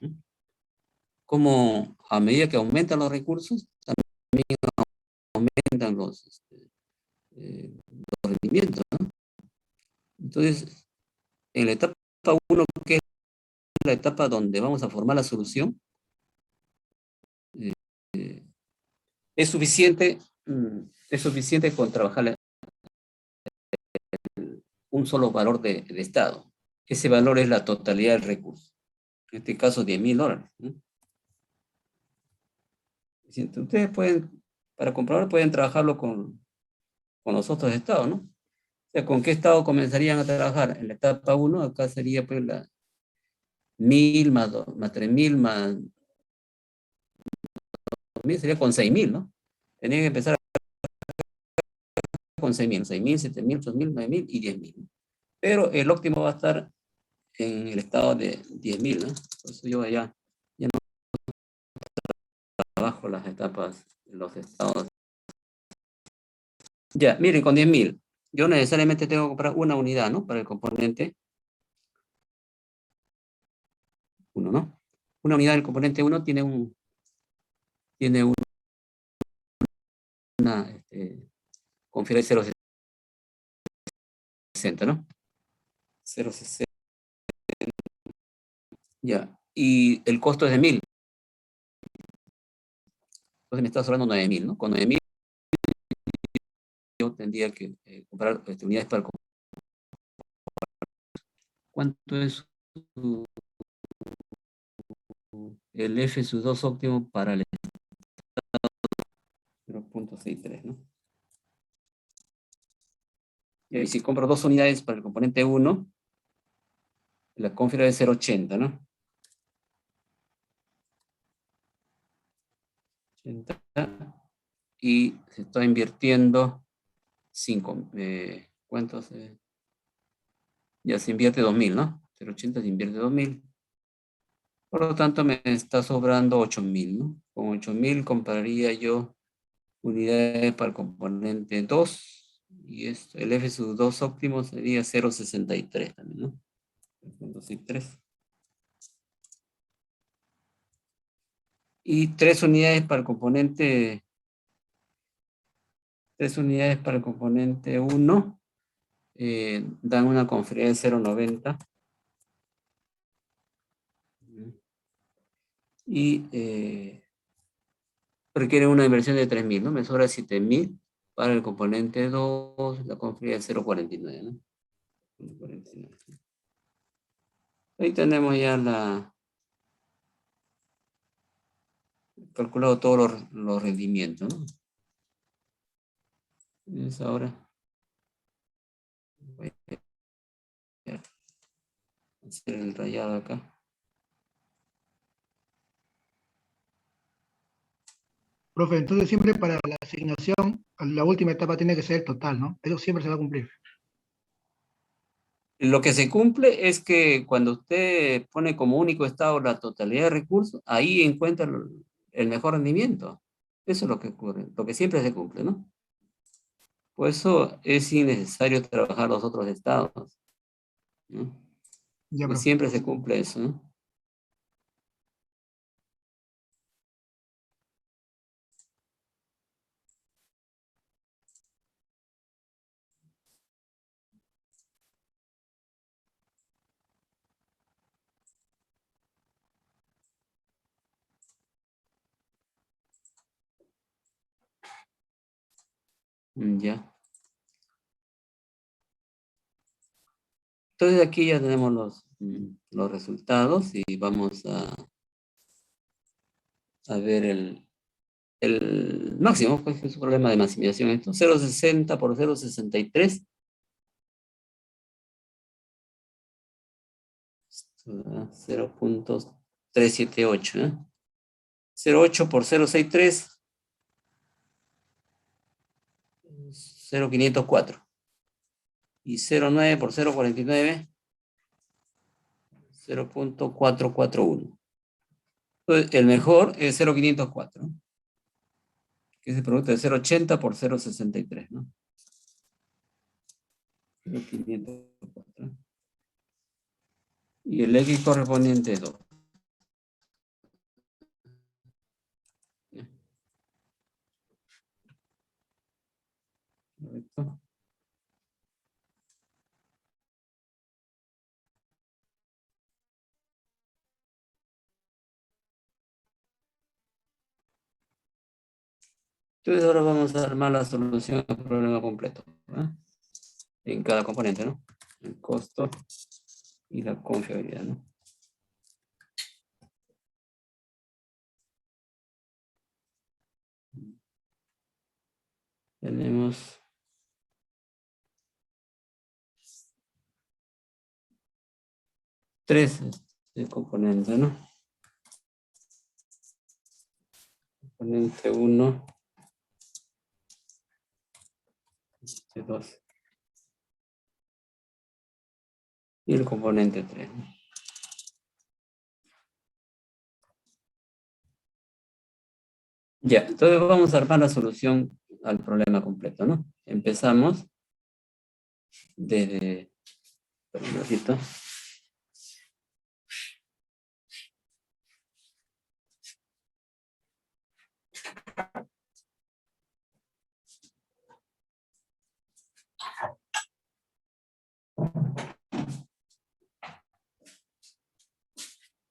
Como a medida que aumentan los recursos, también aumentan los rendimientos, ¿no? Entonces, en la etapa 1, que es la etapa donde vamos a formar la solución, es suficiente con trabajar un solo valor de estado. Ese valor es la totalidad del recurso. En este caso, $10,000. ¿No? Ustedes pueden, para comprobar, pueden trabajarlo con los otros estados, ¿no? O sea, ¿con qué estado comenzarían a trabajar? En la etapa 1, acá sería pues la 1,000 más 3,000 más 2,000, sería con 6,000, ¿no? Tenían que empezar con 6,000, 7,000, 8,000, 9,000 y 10,000. ¿No? Pero el óptimo va a estar en el estado de 10,000, ¿no? Por eso yo ya no trabajo las etapas, los estados. Ya, miren, con 10,000, yo necesariamente tengo que comprar una unidad, ¿no? Para el componente 1, ¿no? Una unidad del componente 1 tiene una configuración 0,60, ¿no? 0,60. Ya, y el costo es de 1,000. Entonces me está sobrando 9,000, ¿no? Con 9,000 yo tendría que comprar unidades para comprar. ¿Cuánto es el F sub 2 óptimo para el 0,63, ¿no? Y si compro 2 unidades para el componente 1, la configuración es 0,80, ¿no? 80, y se está invirtiendo 5, ¿cuántos? Ya se invierte 2,000, ¿no? 0,80 se invierte 2,000. Por lo tanto, me está sobrando 8,000, ¿no? Con 8,000 compraría yo unidades para el componente 2, y esto, el F sub 2 óptimo sería 0,63 también, ¿no? 0,63. Y 3 unidades para el componente 1, dan una conferencia de 0,90. Y requiere una inversión de 3,000, ¿no? Me sobra 7,000 para el componente 2, la conferencia es 0,49, ¿no? 0,49. Ahí tenemos ya calculado todos los rendimientos, ¿no? Entonces ahora voy a hacer el rayado acá. Profe, entonces siempre para la asignación, la última etapa tiene que ser total, ¿no? Eso siempre se va a cumplir. Lo que se cumple es que cuando usted pone como único estado la totalidad de recursos, ahí encuentra el mejor rendimiento. Eso es lo que ocurre, lo que siempre se cumple, ¿no? Por eso es innecesario trabajar los otros estados, ¿no? Ya, Pues profe. siempre se cumple eso, ¿no? Ya. Entonces aquí ya tenemos los resultados y vamos a ver máximo, pues es un problema de maximización. Esto 0,60 por 0,63. 0.378. 0,8 por 0,63. 0,504. Y 0,9 por 0,49. 0.441. Entonces, el mejor es 0,504, que es el producto de 0,80 por 0,63, ¿no? 0,504. Y el X correspondiente es 2. Correcto. Entonces ahora vamos a armar la solución al problema completo, ¿verdad? En cada componente, ¿no? El costo y la confiabilidad, ¿no? Tenemos tres componentes, ¿no? Componente 1, 2 y el componente 3, ¿no? Ya, entonces vamos a armar la solución al problema completo, ¿no? Empezamos desde... Perdón, un ratito.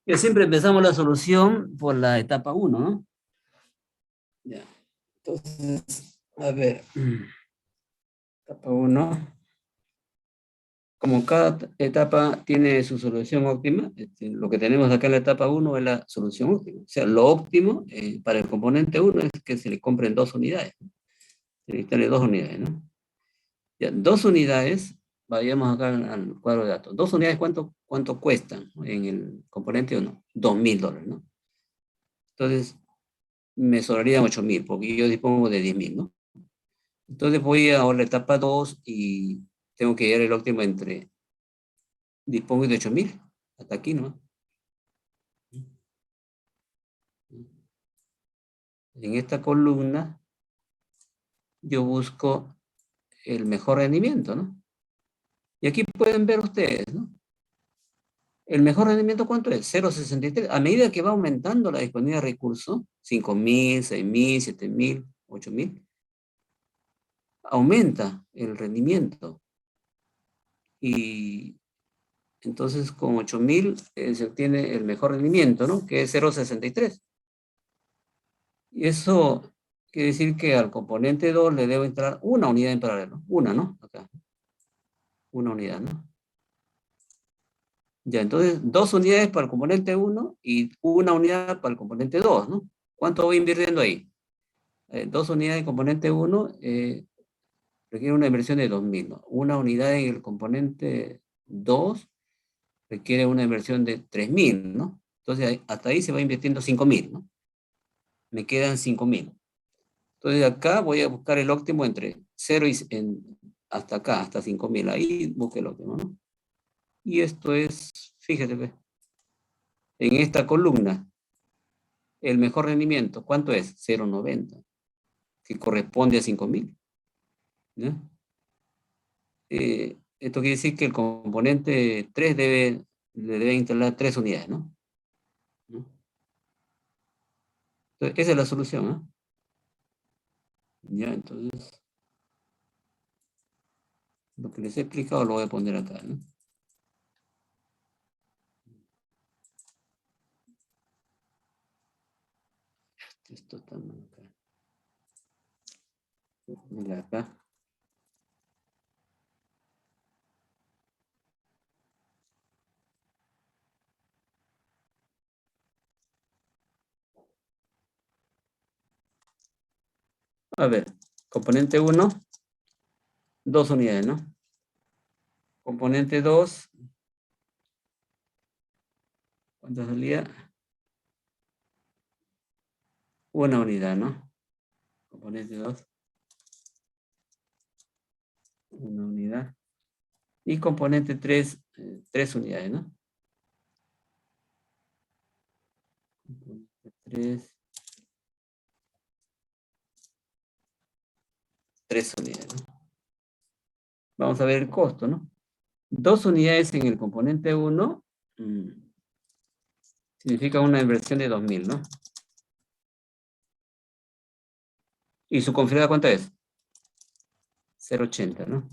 Que siempre empezamos la solución por la etapa 1, ¿no? Ya. Entonces, a ver. Etapa 1. Como cada etapa tiene su solución óptima, lo que tenemos acá en la etapa 1 es la solución óptima. O sea, lo óptimo para el componente 1 es que se le compren 2 unidades. Se le instale 2 unidades, ¿no? Ya, 2 unidades, vayamos acá al cuadro de datos. 2 unidades, ¿cuánto cuestan en el componente 1? $2,000, ¿no? Entonces, me sobrarían 8,000, porque yo dispongo de 10,000, ¿no? Entonces voy ahora a la etapa 2 y tengo que llegar el óptimo entre, dispongo de 8,000, hasta aquí, ¿no? En esta columna yo busco el mejor rendimiento, ¿no? Y aquí pueden ver ustedes, ¿no? ¿El mejor rendimiento cuánto es? 0,63. A medida que va aumentando la disponibilidad de recursos, 5,000, 6,000, 7,000, 8,000, aumenta el rendimiento. Y entonces con 8,000 se obtiene el mejor rendimiento, ¿no? Que es 0,63. Y eso quiere decir que al componente 2 le debo entrar una unidad en paralelo. Una, ¿no? Acá. Una unidad, ¿no? Ya, entonces 2 unidades para el componente 1 y una unidad para el componente 2, ¿no? ¿Cuánto voy invirtiendo ahí? 2 unidades en componente 1 requiere una inversión de 2,000, ¿no? Una unidad en el componente 2 requiere una inversión de 3,000, ¿no? Entonces hasta ahí se va invirtiendo 5,000, ¿no? Me quedan 5,000. Entonces acá voy a buscar el óptimo entre 0 y hasta acá, hasta 5,000. Ahí busque el óptimo, ¿no? Y esto es, fíjate, en esta columna, el mejor rendimiento, ¿cuánto es? 0,90, que corresponde a 5,000. ¿Ya? Esto quiere decir que el componente 3 le debe instalar 3 unidades, ¿no? Entonces, esa es la solución, ¿no? Ya, entonces, lo que les he explicado lo voy a poner acá, ¿no? Esto está mal acá. Mira acá. A ver, componente 1, 2 unidades, ¿no? Componente 2, ¿cuánto salía? 1 unidad, ¿no? Componente 2, 1 unidad. Y componente 3, 3 unidades, ¿no? Componente 3, 3 unidades, ¿no? Vamos a ver el costo, ¿no? 2 unidades en el componente 1 significa una inversión de 2.000, ¿no? ¿Y su confiabilidad cuánto es? 0.80, ¿no?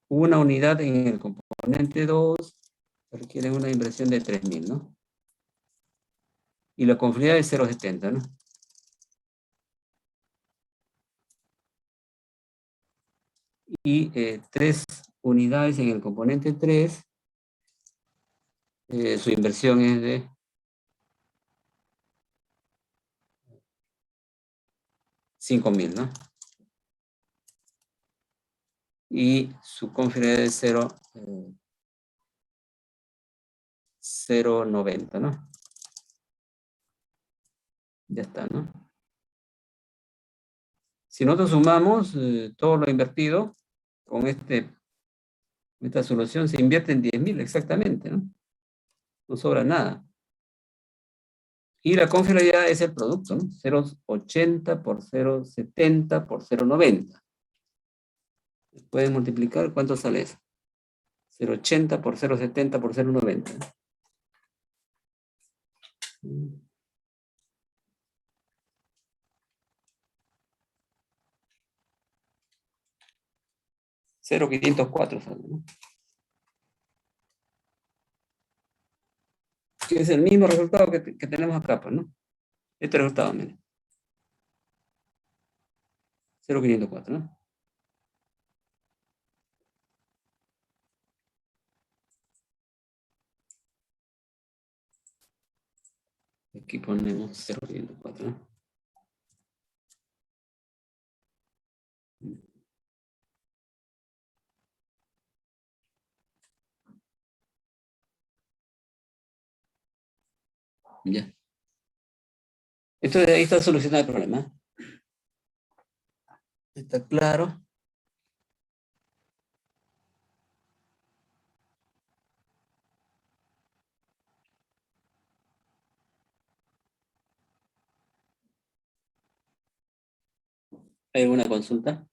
Una unidad en el componente 2 requiere una inversión de 3.000, ¿no? Y la confiabilidad es 0.70, ¿no? Y 3 unidades en el componente 3, su inversión es de 5.000, ¿no? Y su confiabilidad es 0.90, ¿no? Ya está, ¿no? Si nosotros sumamos todo lo invertido, con esta solución se invierte en 10.000 exactamente, ¿no? No sobra nada. Y la confiabilidad es el producto, ¿no? 0.80 por 0.70 por 0.90. Pueden multiplicar, ¿cuánto sale eso? 0.80 por 0.70 por 0.90. 0.504 sale, ¿no? Que es el mismo resultado que tenemos acá, pues, ¿no? Este resultado, miren. 0.504, ¿no? Aquí ponemos 0.504, ¿no? Ya. Entonces ahí está solucionado el problema. ¿Está claro? ¿Hay alguna consulta?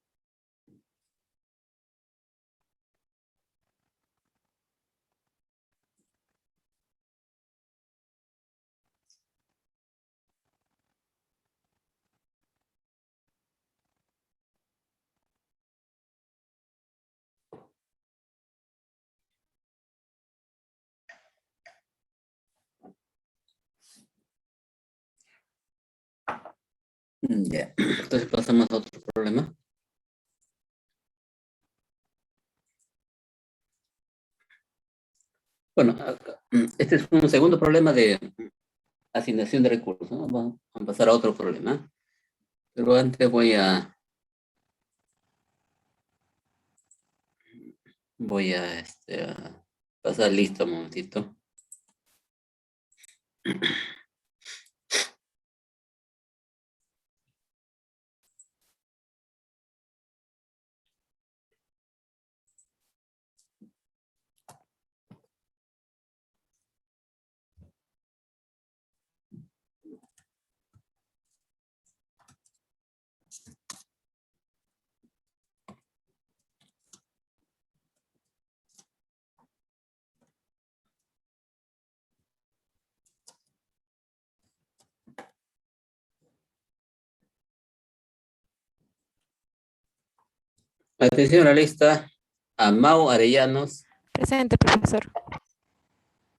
Ya. Entonces pasamos a otro problema. Bueno, este es un segundo problema de asignación de recursos, ¿no? Vamos a pasar a otro problema. Pero antes voy a pasar listo un momentito. Atención a la lista. Amau Arellanos. Presente, profesor.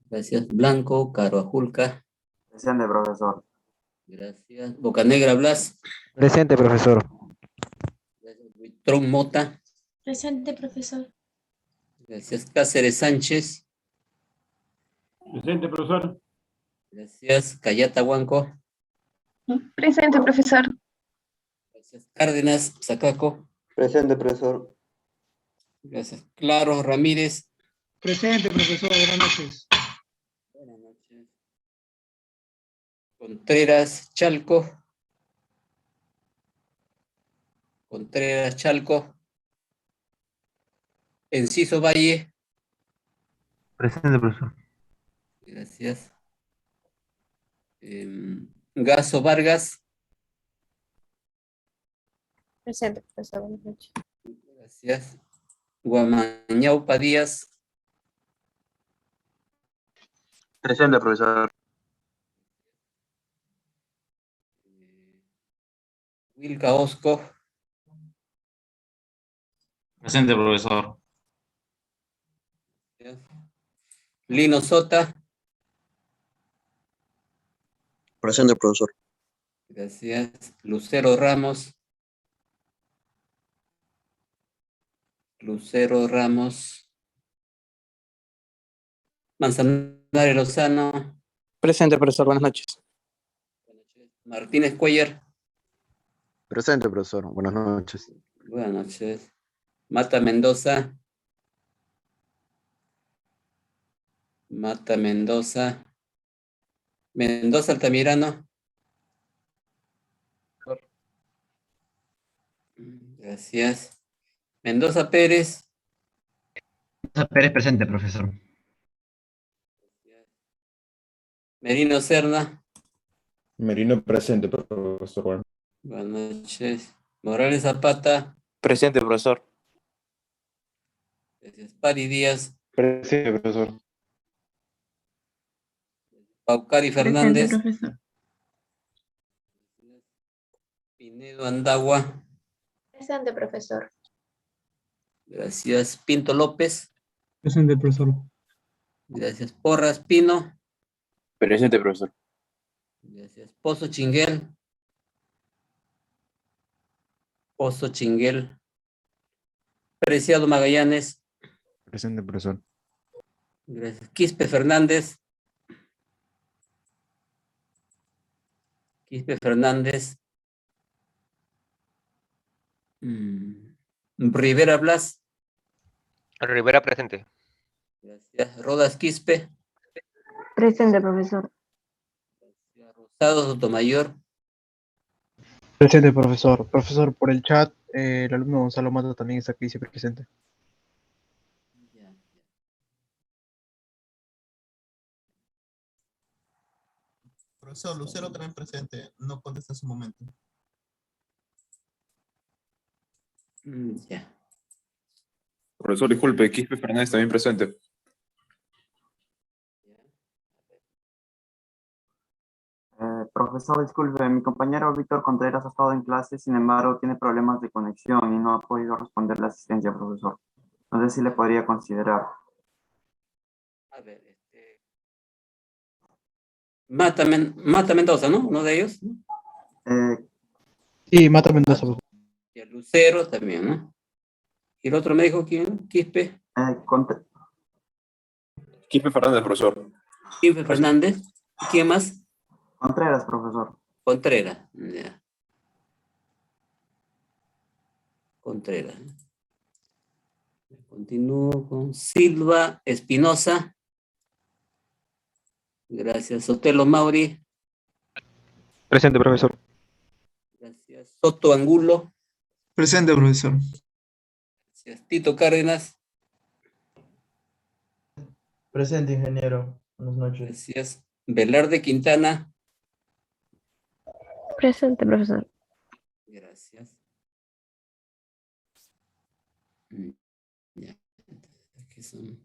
Gracias. Blanco, Caro Ajulca. Presente, profesor. Gracias. Bocanegra Blas. Presente, profesor. Gracias. Buitrón Mota. Presente, profesor. Gracias. Cáceres Sánchez. Presente, profesor. Gracias. Cayata Huanco. Presente, profesor. Gracias. Cárdenas, Sacaco. Presente, profesor. Gracias. Claro, Ramírez. Presente, profesor. Buenas noches. Buenas noches. Contreras, Chalco. Contreras, Chalco. Enciso Valle. Presente, profesor. Gracias. Gaso Vargas. Presente, profesor. Buenas noches. Gracias. Guamañaupa Díaz. Presente, profesor. Wilca Osco. Presente, profesor. Lino Sota. Presente, profesor. Gracias. Lucero Ramos. Lucero Ramos. Manzanares Lozano. Presente, profesor. Buenas noches. Martínez Cuellar. Presente, profesor. Buenas noches. Buenas noches. Mata Mendoza. Mata Mendoza. Mendoza Altamirano. Gracias. Mendoza Pérez. Pérez presente, profesor. Merino Serna. Merino presente, profesor. Buenas noches. Morales Zapata. Presente, profesor. Gracias. Pari Díaz. Presente, profesor. Paucari Fernández. Presente, profesor. Pinedo Andagua. Presente, profesor. Gracias. Pinto López. Presente, profesor. Gracias. Porras Pino. Presente, profesor. Gracias. Pozo Chinguel. Pozo Chinguel. Preciado Magallanes. Presente, profesor. Gracias. Quispe Fernández. Quispe Fernández. Rivera Blas. Rivera presente. Gracias. Rodas Quispe. Presente, profesor. Rosado Sotomayor. Presente, profesor. Profesor, por el chat, el alumno Gonzalo Mata también está aquí, siempre presente. Profesor Lucero también presente, no contesta en su momento. Ya. Profesor, disculpe, Quispe Fernández también presente. Profesor, disculpe, mi compañero Víctor Contreras ha estado en clase, sin embargo, tiene problemas de conexión y no ha podido responder la asistencia, profesor. No sé si le podría considerar. A ver, Mata Mendoza, ¿no? Uno de ellos. Sí, Mata Mendoza, profesor. Y el Lucero también, ¿no? ¿Y el otro me dijo quién? Quispe. Quispe Fernández, profesor. Quispe Fernández. ¿Y quién más? Contreras, profesor. Contreras. Ya. Contreras. Continúo con Silva Espinosa. Gracias. Sotelo Mauri. Presente, profesor. Gracias. Soto Angulo. Presente, profesor. Gracias. Tito Cárdenas. Presente, ingeniero. Buenas noches. Gracias. Velarde Quintana. Presente, profesor. Gracias. Ya. Aquí son.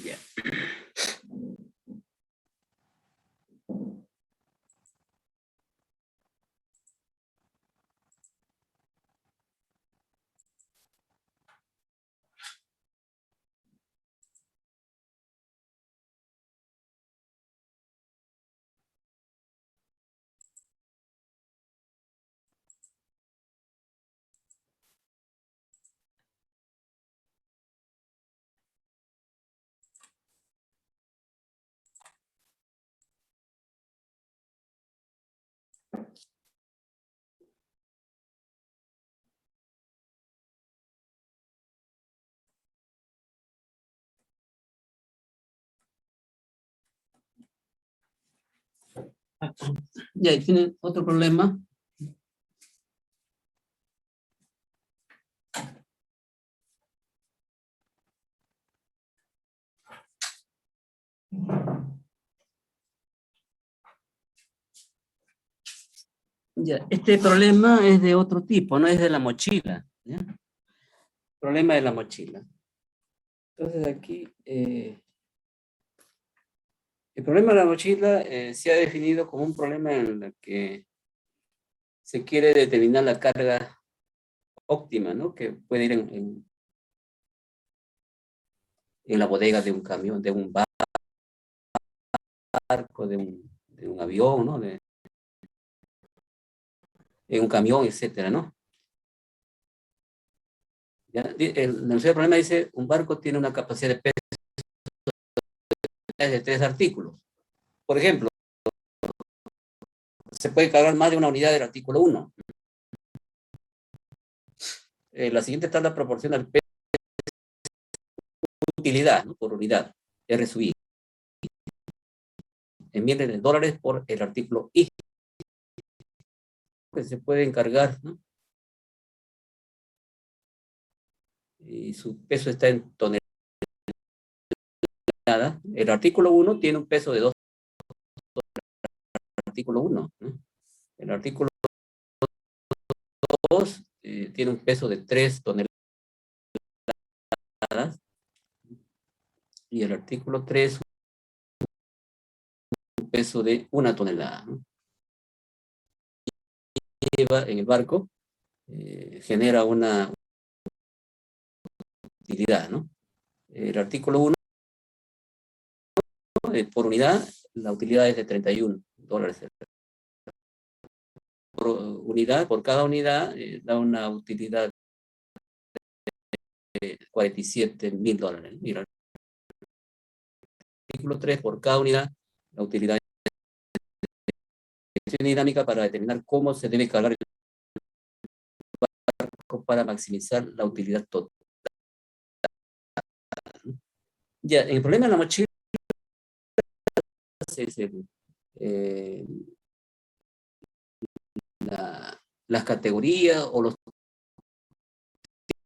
Ya. Ya, y tienen otro problema. Ya, este problema es de otro tipo, no es de la mochila. ¿Ya? Problema de la mochila. Entonces aquí, el problema de la mochila se ha definido como un problema en el que se quiere determinar la carga óptima, ¿no? Que puede ir en la bodega de un camión, de un barco, de un avión, ¿no? De un camión, etcétera, ¿no? ¿Ya? El problema dice, un barco tiene una capacidad de peso de 3 artículos. Por ejemplo, se puede cargar más de una unidad del artículo 1. La siguiente tabla proporciona el peso de utilidad, ¿no? Por unidad, R sub I, en miles de dólares por el artículo I, que se puede encargar, ¿no? Y su peso está en toneladas. El artículo 1 tiene un peso de 2 artículo 1, ¿no? El artículo 2 tiene un peso de 3 toneladas y el artículo 3 un peso de 1 tonelada, ¿no? Lleva en el barco, genera una utilidad, ¿no? El artículo 1 por unidad, la utilidad es de 31 dólares. Por unidad, por cada unidad, da una utilidad de 47.000 dólares. Mira, artículo 3, por cada unidad, la utilidad es dinámica para determinar cómo se debe cargar el barco para maximizar la utilidad total. Ya, el problema de la mochila es las categorías o los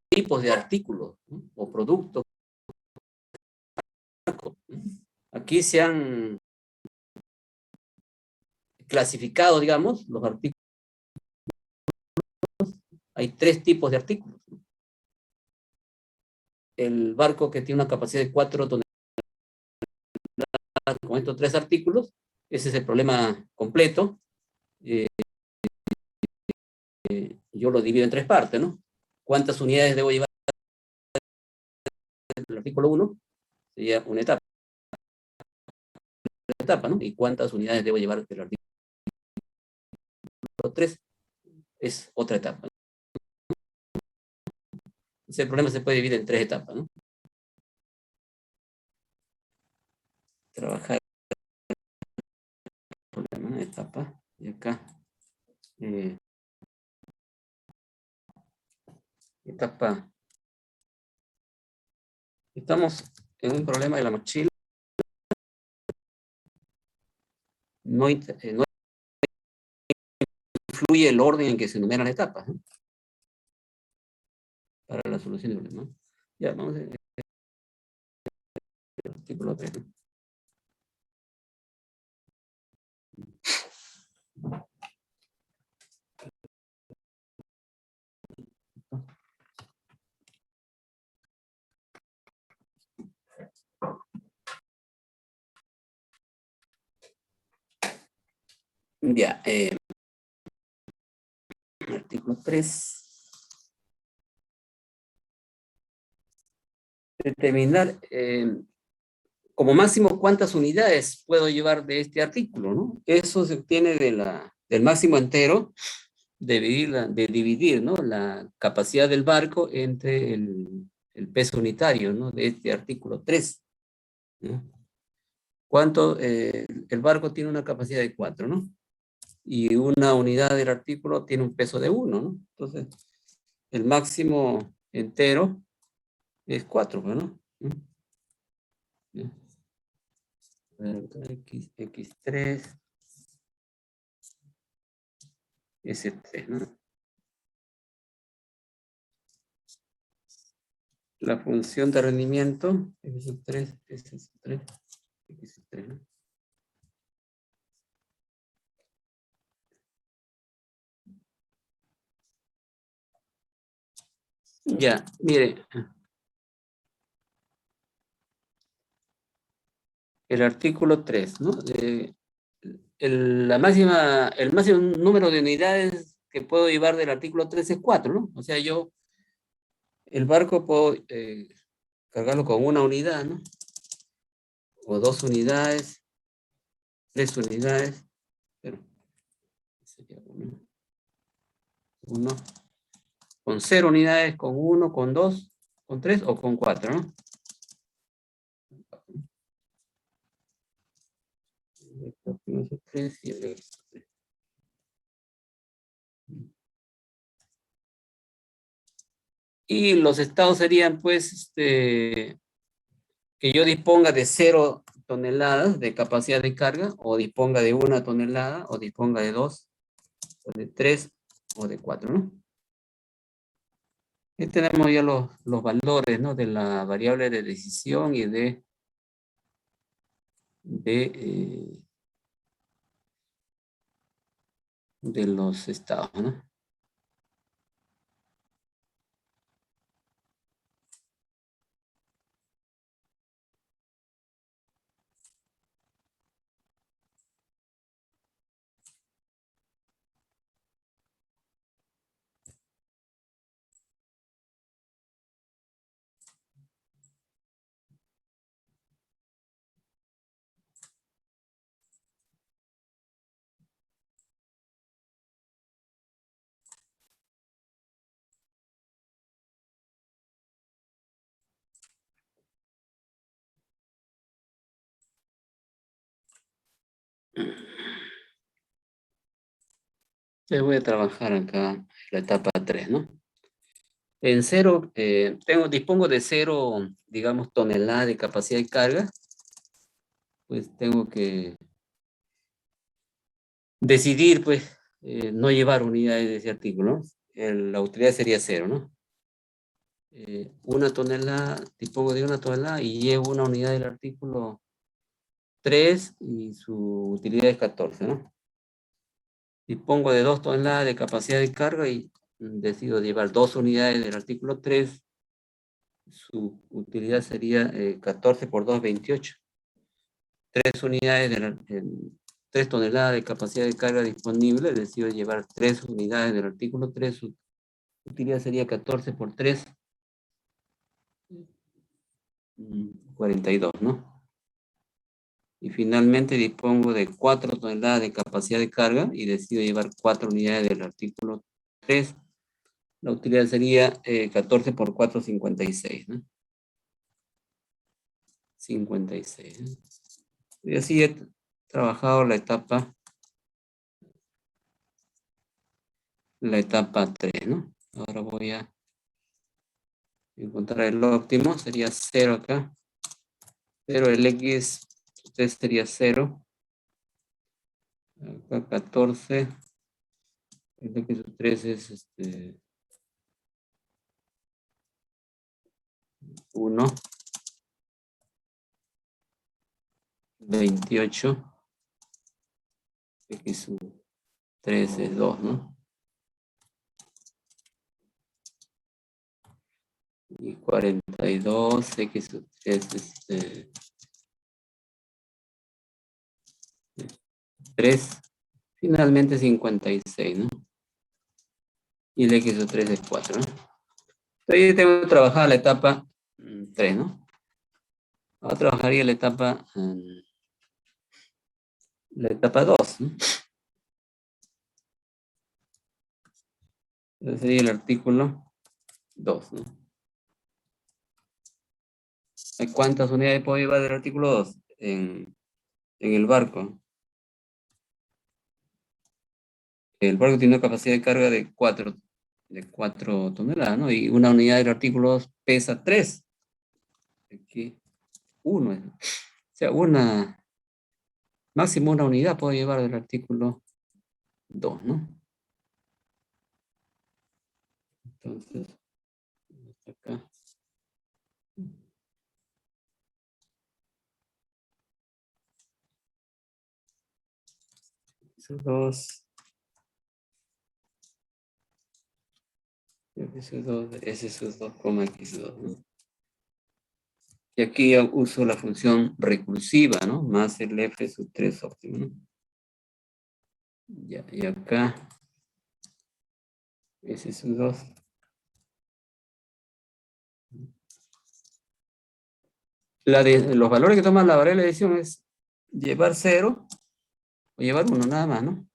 tipos de artículos, ¿no? O productos. Aquí se han clasificado, digamos, los artículos. Hay 3 tipos de artículos. El barco que tiene una capacidad de 4 toneladas con estos 3 artículos, ese es el problema completo. Yo lo divido en 3 partes, ¿no? ¿Cuántas unidades debo llevar? El artículo 1 sería una etapa, ¿no? ¿Y cuántas unidades debo llevar del artículo 3? Es otra etapa. Entonces, el problema se puede dividir en 3 etapas, ¿no? Trabajar el problema, etapa, y acá. Etapa. Estamos en un problema de la mochila. No influye el orden en que se enumeran las etapas, ¿no? Para la solución del problema. Ya, vamos a ver el artículo 3, ¿no? Ya, artículo 3. Determinar como máximo cuántas unidades puedo llevar de este artículo, ¿no? Eso se obtiene del máximo entero, de dividir, ¿no? La capacidad del barco entre el peso unitario, ¿no? De este artículo 3, ¿no? ¿Cuánto? El barco tiene una capacidad de 4, ¿no? Y una unidad del artículo tiene un peso de 1, ¿no? Entonces, el máximo entero es 4, ¿no? X3 S3, ¿no? La función de rendimiento, X3, S3, X3, ¿no? Ya, mire. El artículo 3, ¿no? El máximo número de unidades que puedo llevar del artículo 3 es 4, ¿no? O sea, yo, el barco puedo cargarlo con una unidad, ¿no? O 2 unidades, 3 unidades, pero sería uno, con 0 unidades, con 1, con 2, con 3 o con 4, ¿no? Y los estados serían, pues, que yo disponga de 0 toneladas de capacidad de carga, o disponga de 1 tonelada, o disponga de 2, o de 3, o de 4, ¿no? Aquí tenemos ya los valores, ¿no? De la variable de decisión y de los estados, ¿no? Entonces voy a trabajar acá la etapa 3, ¿no? En 0, dispongo de 0, digamos, tonelada de capacidad de carga. Pues tengo que decidir, pues, no llevar unidades de ese artículo, ¿no? La utilidad sería 0, ¿no? 1 tonelada, dispongo de 1 tonelada y llevo una unidad del artículo 3 y su utilidad es 14, ¿no? Dispongo de 2 toneladas de capacidad de carga y decido llevar 2 unidades del artículo 3. Su utilidad sería 14 por 2, 28. 3 unidades de 3 toneladas de capacidad de carga disponible, decido llevar 3 unidades del artículo 3, su utilidad sería 14 por 3, 42, ¿no? Y finalmente dispongo de 4 toneladas de capacidad de carga y decido llevar 4 unidades del artículo 3. La utilidad sería 14 por 4, 56, ¿no? 56, ¿no? Y así he trabajado la etapa 3, ¿no? Ahora voy a encontrar el óptimo, sería 0 acá. 0, el X3 sería 0. Acá 14. El X3 es 1. 28. X3 es 2, ¿no? Y 42, X3 es 3. Finalmente 56, ¿no? Y el X3 es 4, ¿no? Entonces tengo que trabajar la etapa 3, ¿no? Ahora trabajaría la etapa 2, ¿no? Ese sería el artículo 2, ¿no? ¿Cuántas unidades puedo llevar del artículo 2 en el barco? El barco tiene una capacidad de carga de 4 toneladas, ¿no? Y una unidad del artículo 2 pesa 3. Aquí 1. O sea, máximo una unidad puedo llevar del artículo 2, ¿no? Entonces, acá. X2. X2, S2, X2, ¿no? Y aquí ya uso la función recursiva, ¿no? Más el F sub 3 óptimo, ¿no? Ya, y acá S sub 2. Los valores que toma la variable de decisión es llevar 0 o llevar 1 nada más, ¿no?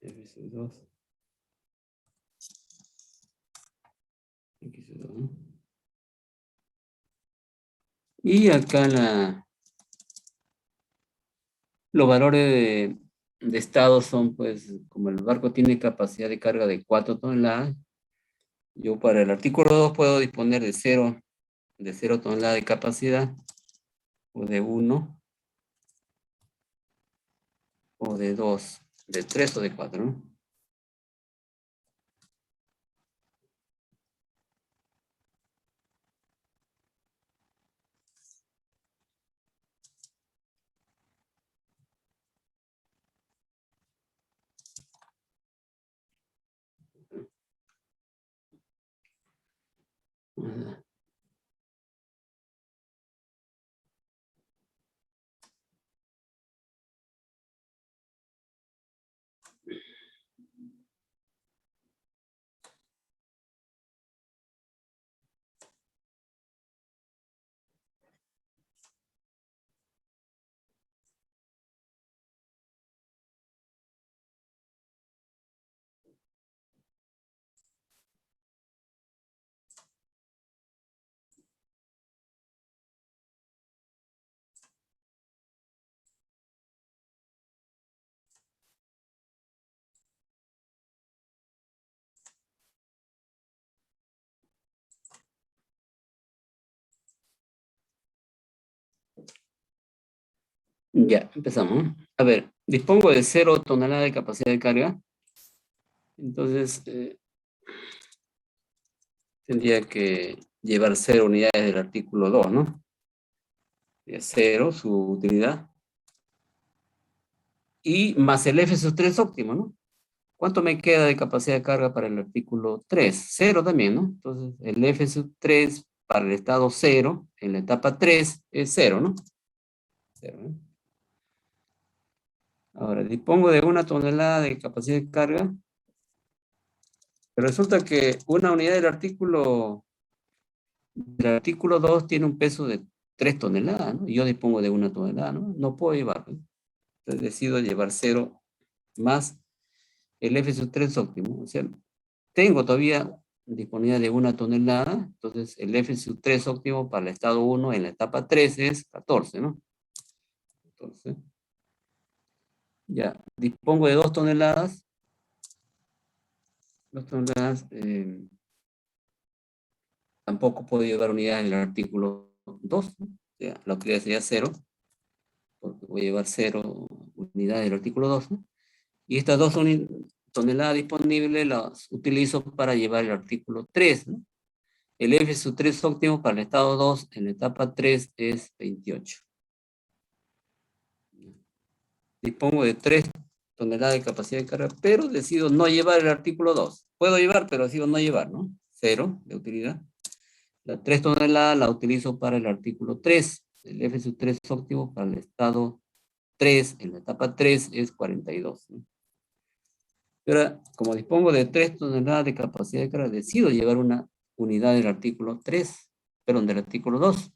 F sub 2. X sub 2, ¿no? Y acá los valores de estado son, pues, como el barco tiene capacidad de carga de 4 toneladas, yo para el artículo 2 puedo disponer de 0 toneladas de capacidad, o de 1, o de 2, de 3 o de 4, ¿no? Ya, empezamos, ¿no? A ver, dispongo de 0 toneladas de capacidad de carga. Entonces, tendría que llevar 0 unidades del artículo 2, ¿no? 0, su utilidad. Y más el F sub 3 óptimo, ¿no? ¿Cuánto me queda de capacidad de carga para el artículo 3? 0 también, ¿no? Entonces, el F sub 3 para el estado 0, en la etapa 3, es 0, ¿no? 0, ¿no? Ahora, dispongo de 1 tonelada de capacidad de carga. Pero resulta que una unidad del artículo 2 tiene un peso de 3 toneladas, ¿no? Y yo dispongo de 1 tonelada, ¿no? No puedo llevar, ¿no? Entonces decido llevar 0 más el F sub 3 óptimo. O sea, tengo todavía disponibilidad de 1 tonelada, entonces el F sub 3 óptimo para el estado 1 en la etapa 3 es 14, ¿no? Entonces, ya, dispongo de 2 toneladas. 2 toneladas, tampoco puedo llevar unidades en el artículo 2, ¿no? O sea, la utilidad sería 0, porque voy a llevar 0 unidades del artículo 2, ¿no? Y estas 2 toneladas disponibles las utilizo para llevar el artículo 3, ¿no? El F sub 3 óptimo para el estado 2 en la etapa 3 es 28. Dispongo de 3 toneladas de capacidad de carga, pero decido no llevar el artículo 2. Puedo llevar, pero decido no llevar, ¿no? 0 de utilidad. La 3 toneladas la utilizo para el artículo 3. El F sub 3 óptimo para el estado 3, en la etapa 3 es 42, ¿no? Ahora, como dispongo de 3 toneladas de capacidad de carga, decido llevar una unidad del artículo 3, perdón, del artículo 2.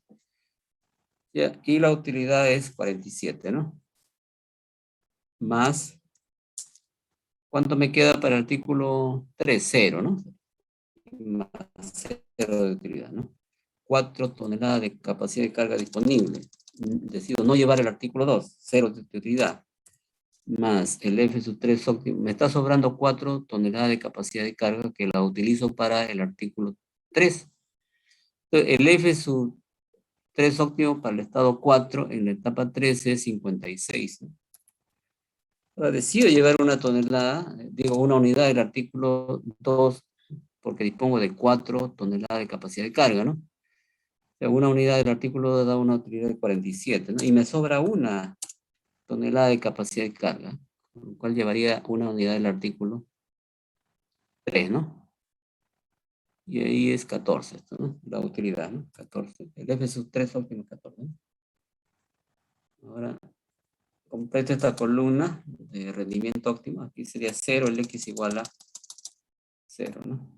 ¿Ya? Y la utilidad es 47, ¿no? Más, ¿cuánto me queda para el artículo 3? 0, ¿no? Más 0 de utilidad, ¿no? 4 toneladas de capacidad de carga disponible. Decido no llevar el artículo 2, 0 de utilidad. Más el F sub 3 óptimo. Me está sobrando 4 toneladas de capacidad de carga que la utilizo para el artículo 3. Entonces, el F sub 3 óptimo para el estado 4 en la etapa 3 es 56, ¿no? Ahora decido llevar una tonelada, digo una unidad del artículo 2, porque dispongo de 4 toneladas de capacidad de carga, ¿no? O sea, una unidad del artículo 2 da una utilidad de 47, ¿no? Y me sobra una tonelada de capacidad de carga, con lo cual llevaría una unidad del artículo 3, ¿no? Y ahí es 14, esto, ¿no? La utilidad, ¿no? 14. El F sub 3 óptimo 14, ¿no? Ahora, completo esta columna de rendimiento óptimo. Aquí sería 0, el X igual a 0, ¿no?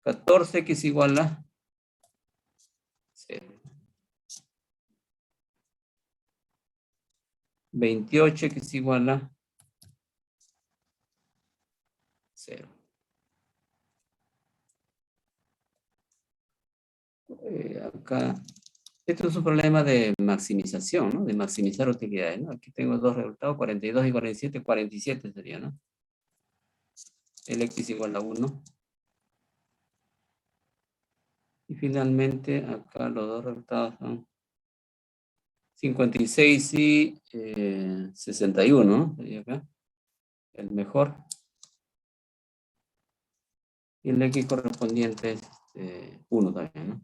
14X igual a 0. 28X igual a 0. Acá, esto es un problema de maximización, ¿no? De maximizar utilidades, ¿no? Aquí tengo dos resultados, 42 y 47, 47 sería, ¿no? El X igual a 1. Y finalmente, acá los dos resultados son 56 y 61, ¿no? Sería acá el mejor. Y el X correspondiente es 1 también, ¿no?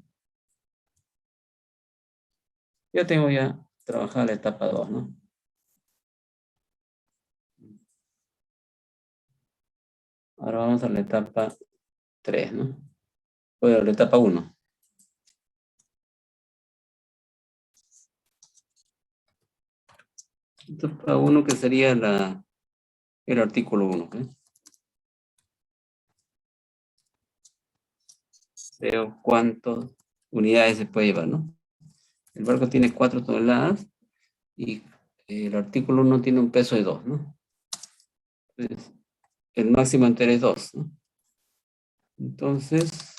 Ya tengo ya trabajada la etapa 2, ¿no? Ahora vamos a la etapa 3, ¿no? Bueno, la etapa 1. Etapa 1 que sería el artículo 1, ¿ok? Veo cuántas unidades se puede llevar, ¿no? El barco tiene 4 toneladas y el artículo 1 tiene un peso de 2, ¿no? Entonces, el máximo entero es 2, ¿no? Entonces,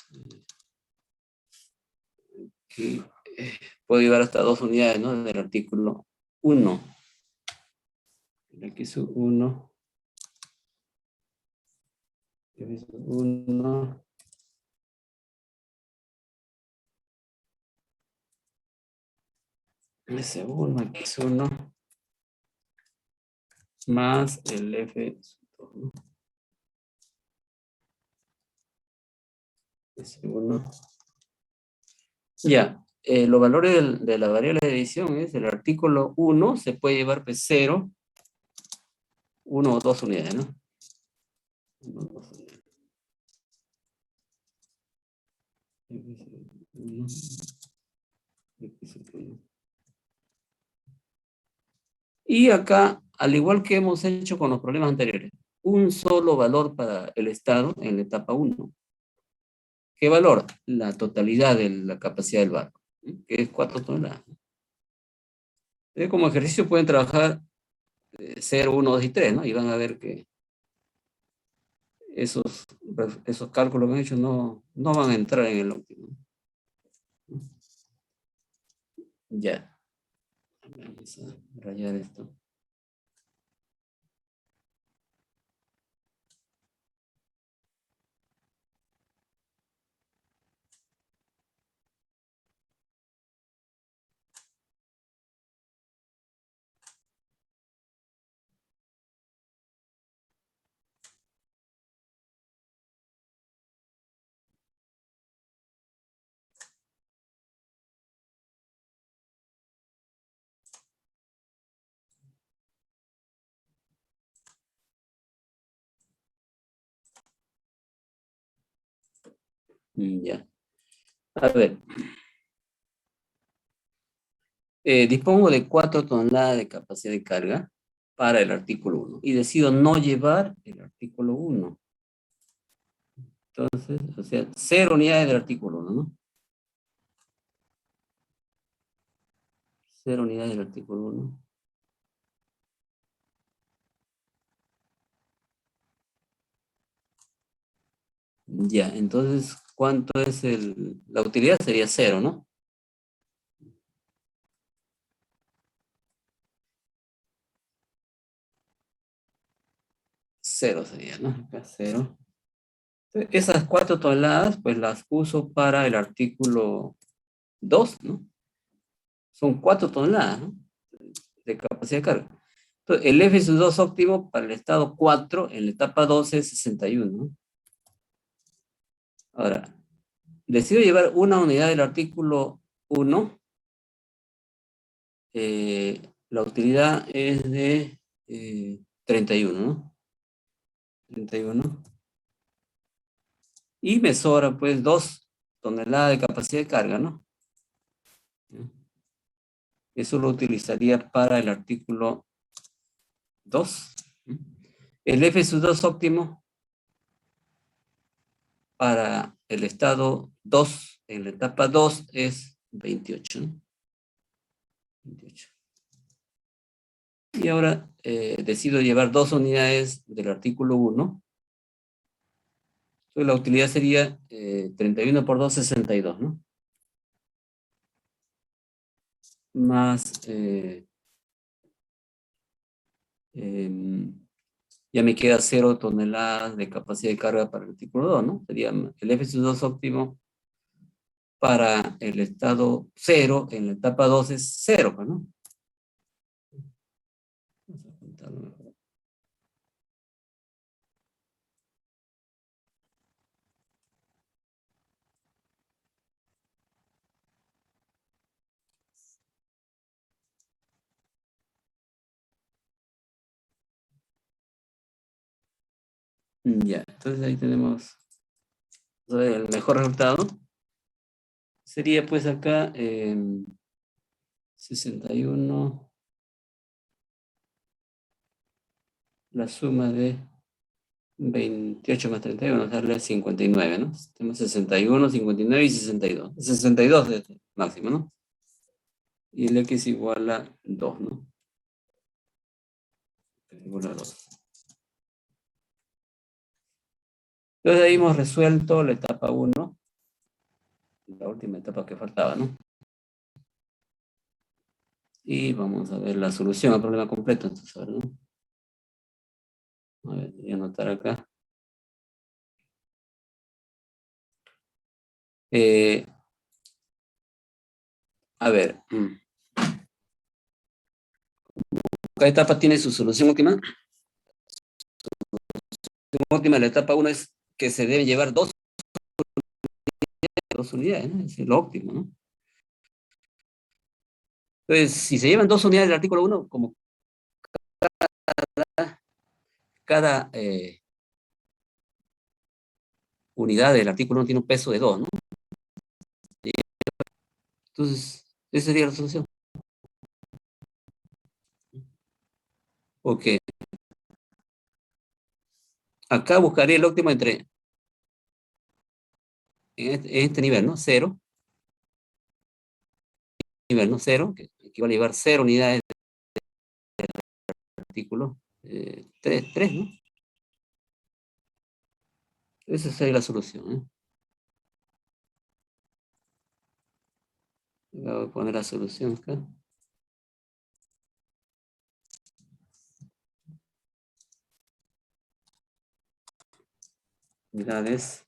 puedo llevar hasta 2 unidades, ¿no? Del artículo 1. Aquí es 1. 1. Ese 1, aquí es 1. Más el F, ¿no? Ese 1. Ya, los valores de la variable de edición es el artículo 1, se puede llevar P0, 1 o 2 unidades, ¿no? 1 o 2 unidades. Y acá, al igual que hemos hecho con los problemas anteriores, un solo valor para el estado en la etapa 1. ¿Qué valor? La totalidad de la capacidad del barco, que es 4 toneladas. Como ejercicio pueden trabajar 0, 1, 2 y 3, ¿no? Y van a ver que esos cálculos que han hecho no van a entrar en el óptimo. Ya. Vamos a rayar esto. Ya. A ver. Dispongo de 4 toneladas de capacidad de carga para el artículo 1 y decido no llevar el artículo 1. Entonces, o sea, 0 unidades del artículo 1, ¿no? 0 unidades del artículo 1. Ya, entonces, ¿cuánto es la utilidad? Sería 0, ¿no? Cero sería, ¿no? Acá 0. Esas 4 toneladas, pues las uso para el artículo 2, ¿no? Son 4 toneladas, ¿no? De capacidad de carga. Entonces, el F2 óptimo para el estado 4 en la etapa 12 es 61, ¿no? Ahora, decido llevar una unidad del artículo 1. La utilidad es de 31, ¿no? 31. Y me sobra, pues, 2 toneladas de capacidad de carga, ¿no? Eso lo utilizaría para el artículo 2. El F2 óptimo para el estado 2 en la etapa 2 es 28, ¿no? 28. Y ahora decido llevar 2 unidades del artículo 1. Entonces la utilidad sería 31 por 2, 62, ¿no? Más, ya me queda 0 toneladas de capacidad de carga para el artículo 2, ¿no? Sería el F2 óptimo para el estado 0 en la etapa 2 es 0, ¿no? Vamos a contarlo mejor. Ya, entonces ahí tenemos el mejor resultado. Sería pues acá 61, la suma de 28 más 31, nos darle 59, ¿no? Tenemos 61, 59 y 62. 62 es el máximo, ¿no? Y el X igual a 2, ¿no? Igual a 2. Entonces ahí hemos resuelto la etapa 1, la última etapa que faltaba, ¿no? Y vamos a ver la solución al problema completo, entonces, a ver, ¿no? A ver, voy a anotar acá. A ver. Cada etapa tiene su solución última. La solución última de la etapa 1 es que se deben llevar 2 unidades, ¿no? Es lo óptimo, ¿no? Entonces, si se llevan 2 unidades del artículo 1, como cada unidad del artículo 1 tiene un peso de 2, ¿no? Entonces, esa sería la solución. Ok. Acá buscaré el óptimo entre, en este nivel, ¿no? 0. Nivel, ¿no? 0, que equivale a llevar 0 unidades del artículo 3, ¿no? Esa sería la solución, ¿eh? Voy a poner la solución acá. Unidades.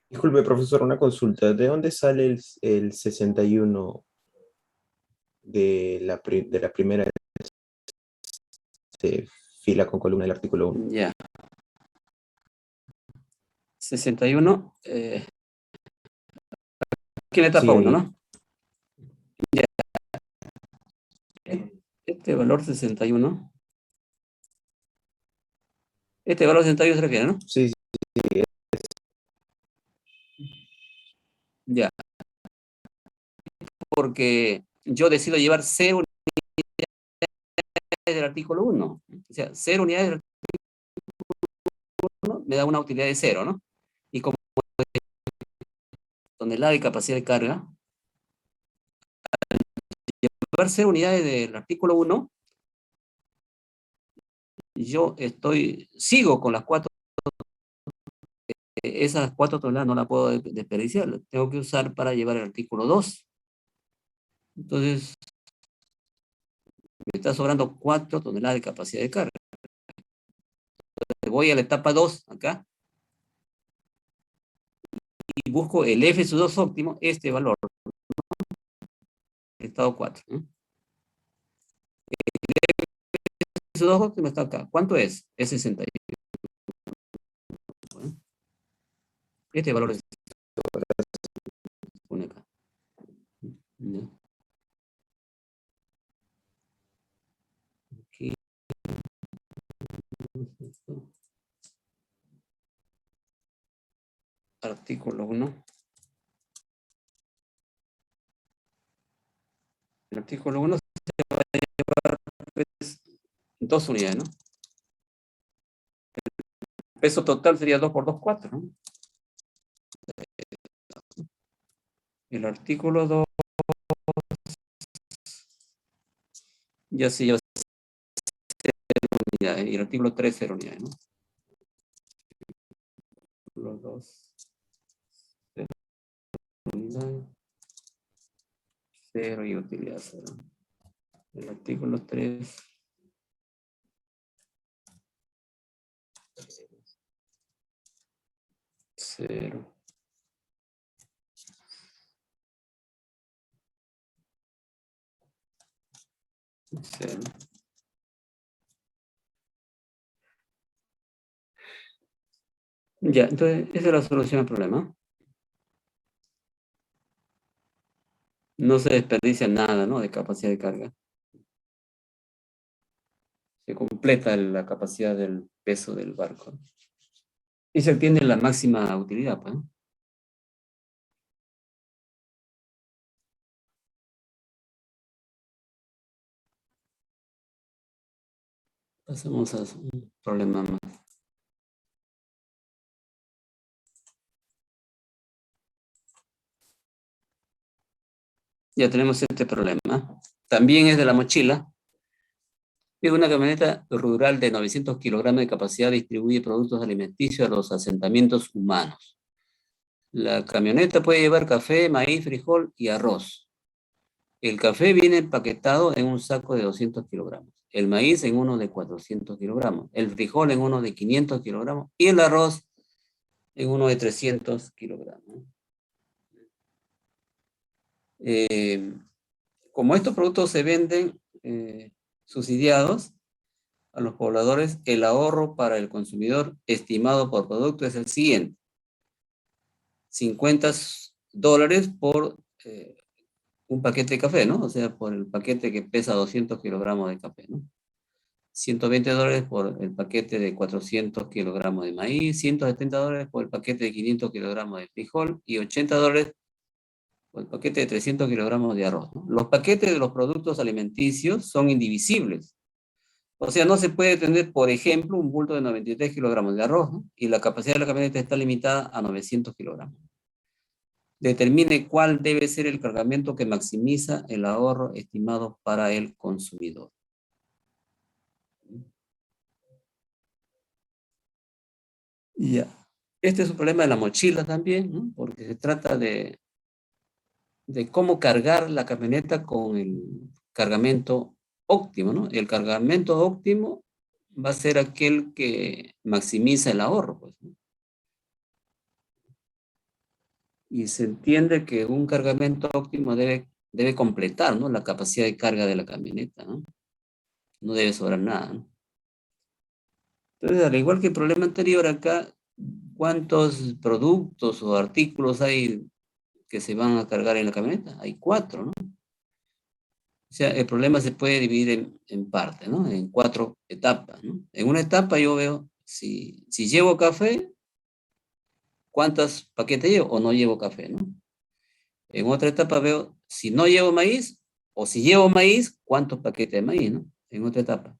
Disculpe, profesor, una consulta. ¿De dónde sale el 61 de la primera fila con columna del artículo 1? Ya. 61. Aquí en la etapa Sí, 1, ¿no? Ya. Este valor 61. Este valor 61 se refiere, ¿no? Sí, sí. Ya. Porque yo decido llevar 0 unidades del artículo 1. O sea, 0 unidades del artículo 1 me da una utilidad de 0, ¿no? Y como tonelada de capacidad de carga, llevar 0 unidades del artículo 1, yo sigo con las 4, esas 4 toneladas no las puedo desperdiciar, las tengo que usar para llevar el artículo 2. Entonces, me está sobrando 4 toneladas de capacidad de carga. Entonces, voy a la etapa 2, acá, y busco el F2 óptimo, este valor, estado 4, ¿no? El esos dos óptimos están acá. ¿Cuánto es? Es 61. Este valor es pone acá. ¿Ya? Aquí. Artículo 1. El artículo 1 se va a llevar pues, 2 unidades, ¿no? El peso total sería 2 por 2, 4, ¿no? El artículo 2 ya se lleva 0 unidades y el artículo 3 0 unidades, ¿no? Artículo 2 0 unidades, 0 y utilidad 0. El artículo 3 0. 0. Ya, entonces esa es la solución al problema. No se desperdicia nada, ¿no? De capacidad de carga. Se completa la capacidad del peso del barco. Y se obtiene la máxima utilidad, pues, ¿no? Pasemos a un problema más. Ya tenemos este problema. También es de la mochila. Es una camioneta rural de 900 kilogramos de capacidad, distribuye productos alimenticios a los asentamientos humanos. La camioneta puede llevar café, maíz, frijol y arroz. El café viene empaquetado en un saco de 200 kilogramos. El maíz en uno de 400 kilogramos. El frijol en uno de 500 kilogramos. Y el arroz en uno de 300 kilogramos. Como estos productos se venden subsidiados a los pobladores, el ahorro para el consumidor estimado por producto es el siguiente. $50 por un paquete de café, ¿no? O sea, por el paquete que pesa 200 kilogramos de café, ¿no? $120 por el paquete de 400 kilogramos de maíz, $170 por el paquete de 500 kilogramos de frijol y $80 por el paquete de 300 kilogramos de arroz, ¿no? Los paquetes de los productos alimenticios son indivisibles. O sea, no se puede tener, por ejemplo, un bulto de 93 kilogramos de arroz, ¿no? Y la capacidad de la camioneta está limitada a 900 kilogramos. Determine cuál debe ser el cargamento que maximiza el ahorro estimado para el consumidor. Ya. Este es un problema de la mochila también, ¿no? Porque se trata de cómo cargar la camioneta con el cargamento óptimo, ¿no? El cargamento óptimo va a ser aquel que maximiza el ahorro, pues, ¿no? Y se entiende que un cargamento óptimo debe completar, ¿no? La capacidad de carga de la camioneta, ¿no? No debe sobrar nada, ¿no? Entonces, al igual que el problema anterior acá, ¿cuántos productos o artículos hay que se van a cargar en la camioneta? Hay 4, ¿no? O sea, el problema se puede dividir en partes, ¿no? En 4 etapas, ¿no? En una etapa yo veo si llevo café, ¿cuántos paquetes llevo o no llevo café, ¿no? En otra etapa veo si no llevo maíz o si llevo maíz, ¿cuántos paquetes de maíz, ¿no? En otra etapa.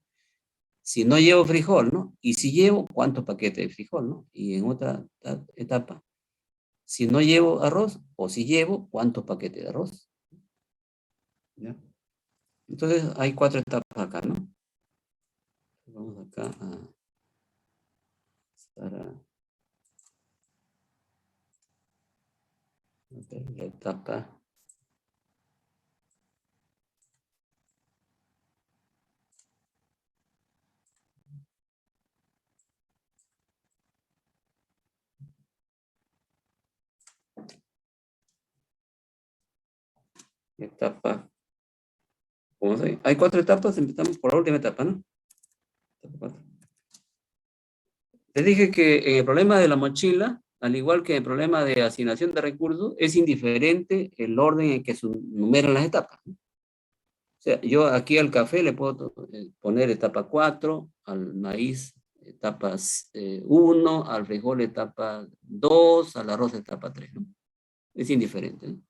Si no llevo frijol, ¿no? Y si llevo, ¿cuántos paquetes de frijol, ¿no? Y en otra etapa. Si no llevo arroz o si llevo, ¿cuántos paquetes de arroz? ¿Ya? Entonces hay 4 etapas acá, ¿no? Vamos acá a estar la etapa. Etapa. ¿Cómo se? Hay 4 etapas, empezamos por la última etapa, ¿no? Les dije que en el problema de la mochila, al igual que en el problema de asignación de recursos, es indiferente el orden en que se numeran las etapas. O sea, yo aquí al café le puedo poner etapa 4, al maíz etapa 1, al frijol etapa 2, al arroz etapa 3, ¿no? Es indiferente, ¿no?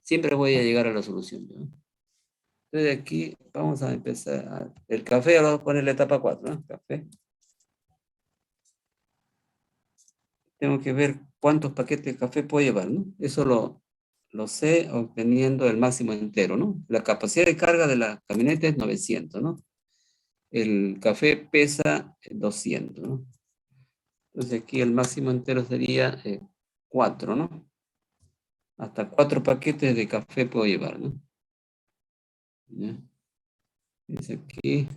Siempre voy a llegar a la solución, ¿no? Entonces aquí vamos a empezar. El café, ahora vamos a poner la etapa 4, ¿no? Café. Tengo que ver cuántos paquetes de café puedo llevar, ¿no? Eso lo sé obteniendo el máximo entero, ¿no? La capacidad de carga de la camioneta es 900, ¿no? El café pesa 200, ¿no? Entonces aquí el máximo entero sería 4, ¿no? Hasta 4 paquetes de café puedo llevar, ¿no? ¿Ya? Dice aquí.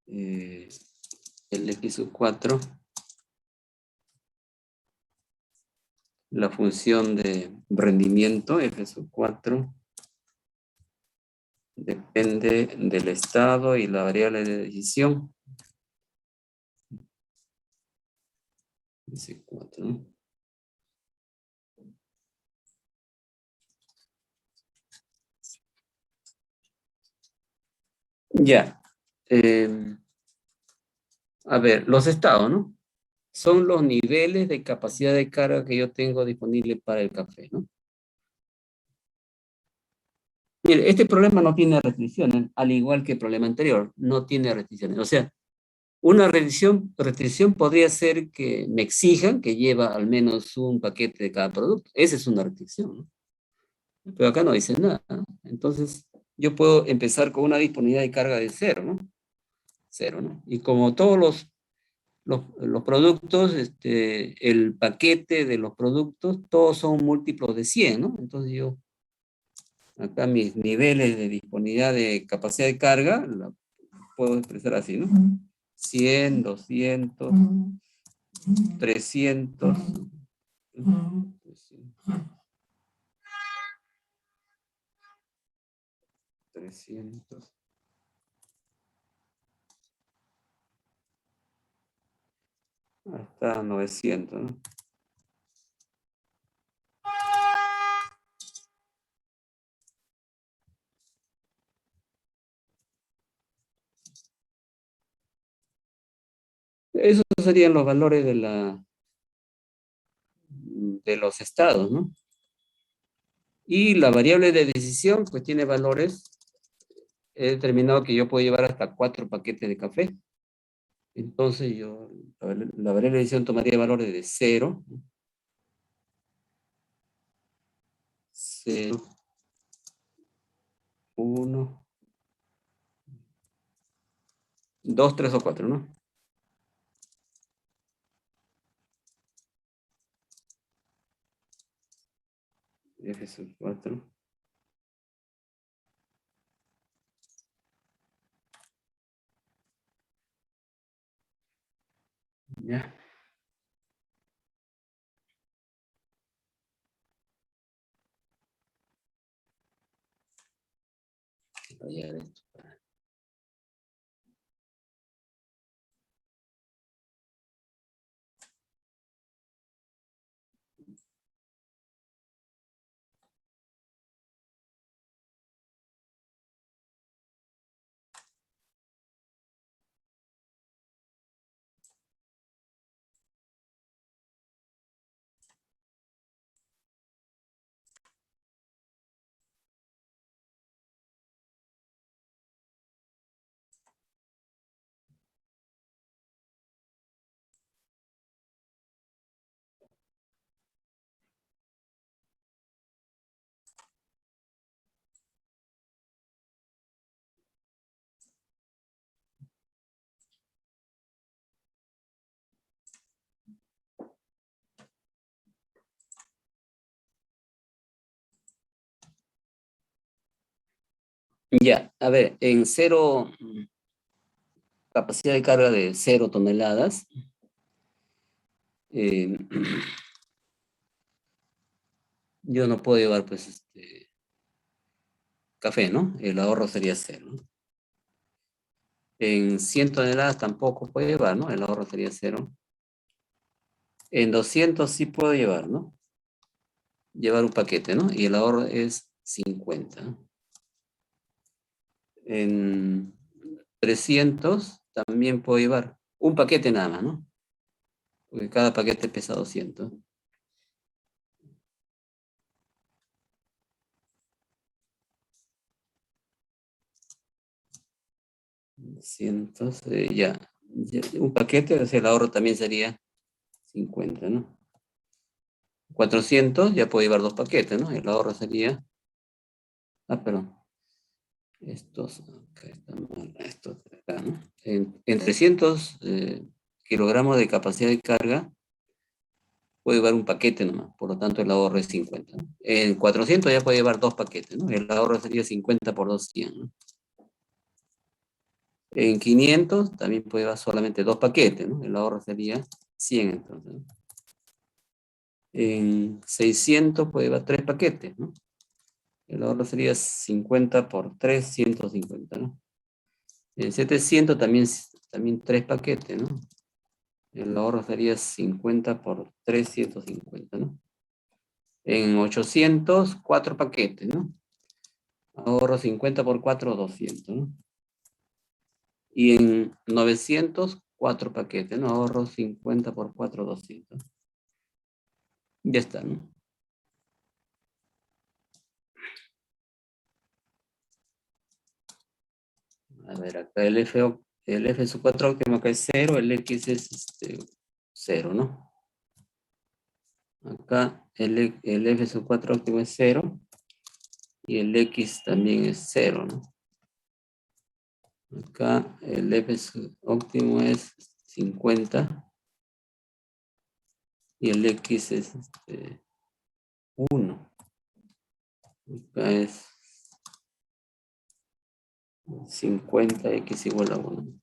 El X sub 4. La función de rendimiento, F sub 4. Depende del estado y la variable de decisión. Dice 4, ¿no? Ya. A ver, los estados, ¿no? Son los niveles de capacidad de carga que yo tengo disponible para el café, ¿no? Mire, este problema no tiene restricciones, al igual que el problema anterior, no tiene restricciones. O sea, una restricción podría ser que me exijan que lleva al menos un paquete de cada producto. Esa es una restricción, ¿no? Pero acá no dice nada, ¿no? Entonces, yo puedo empezar con una disponibilidad de carga de 0, ¿no? 0, ¿no? Y como todos los productos, el paquete de los productos, todos son múltiplos de 100, ¿no? Entonces yo, acá mis niveles de disponibilidad de capacidad de carga, la puedo expresar así, ¿no? 100, 200, 300. 300. Hasta 900, ¿no? Esos serían los valores de los estados, ¿no? Y la variable de decisión, pues tiene valores. He determinado que yo puedo llevar hasta 4 paquetes de café. Entonces yo, la variable de decisión tomaría valores de 0, 0, 1, 2, 3 o 4, ¿no? F sub 4. Ya. Voy a ver esto. Ya, a ver, en 0, capacidad de carga de 0 toneladas, yo no puedo llevar, pues, café, ¿no? El ahorro sería 0, ¿no? En 100 toneladas tampoco puede llevar, ¿no? El ahorro sería 0. En 200 sí puedo llevar, ¿no? Llevar un paquete, ¿no? Y el ahorro es 50. En 300 también puedo llevar un paquete nada más, ¿no? Porque cada paquete pesa 200. 200, ya. Un paquete, o sea, el ahorro también sería 50, ¿no? 400, ya puedo llevar 2 paquetes, ¿no? El ahorro sería... Ah, perdón. Estos, acá está mal, estos de acá, ¿no? En 300 kilogramos de capacidad de carga, puede llevar un paquete nomás, por lo tanto el ahorro es 50, ¿no? En 400 ya puede llevar 2 paquetes, ¿no? El ahorro sería 50 por 2, 100, ¿no? En 500 también puede llevar solamente 2 paquetes, ¿no? El ahorro sería 100 entonces, ¿no? En 600 puede llevar 3 paquetes, ¿no? El ahorro sería 50 por 3, 150, ¿no? En 700 también 3 paquetes, ¿no? El ahorro sería 50 por 3, 150, ¿no? En 800, 4 paquetes, ¿no? Ahorro 50 por 4, 200, ¿no? Y en 900, 4 paquetes, ¿no? Ahorro 50 por 4, 200. Ya está, ¿no? A ver, acá el F sub 4 óptimo acá es 0, el X es 0, ¿no? Acá el F sub 4 óptimo es 0 y el X también es 0, ¿no? Acá el F óptimo es 50 y el X es 1. Acá es 50, X igual a 1.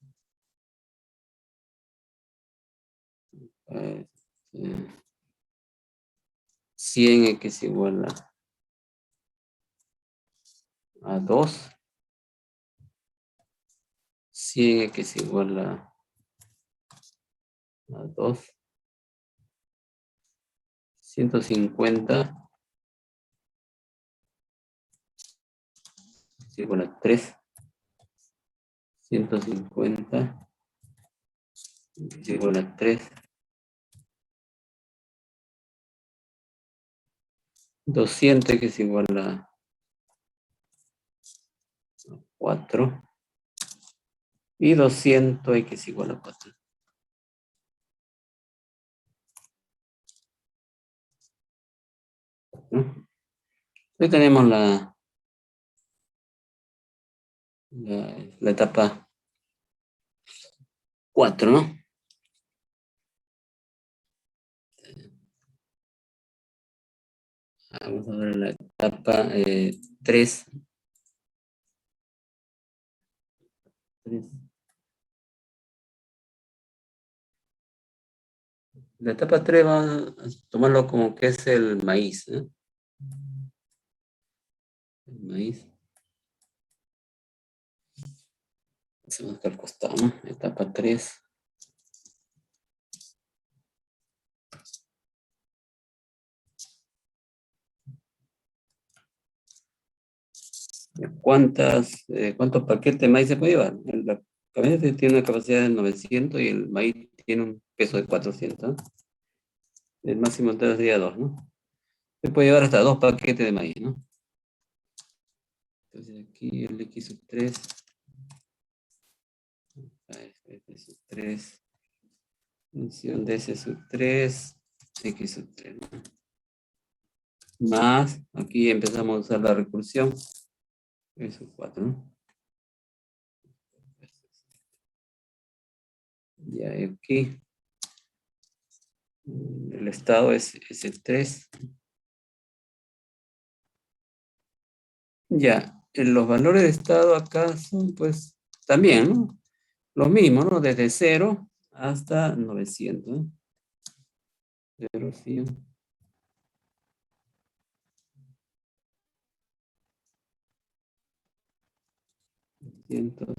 Acá es 100, X igual a 2. 100, X igual a 2. 150 es igual a 3. 150 es igual a 3. 200 que es igual a 4. Y 200 que es igual a 4. ¿No? Hoy tenemos la etapa 4, ¿no? Vamos a ver la etapa 3. La etapa 3 vamos a tomarlo como que es el maíz, ¿eh? El maíz. Hacemos acá al costado, ¿no? Etapa 3. ¿Cuántos paquetes de maíz se puede llevar? La camioneta tiene una capacidad de 900 y el maíz tiene un peso de 400. El máximo entonces sería 2, ¿no? Se puede llevar hasta 2 paquetes de maíz, ¿no? Entonces aquí el X sub 3. F sub 3. Función de S sub 3. X sub 3, ¿no? Más, aquí empezamos a usar la recursión. F sub 4, ¿no? Ya aquí. El estado es el 3. Ya, los valores de estado acá son pues también, ¿no? Lo mismo, ¿no? Desde 0 hasta 900, ¿no? 0, 100. 200.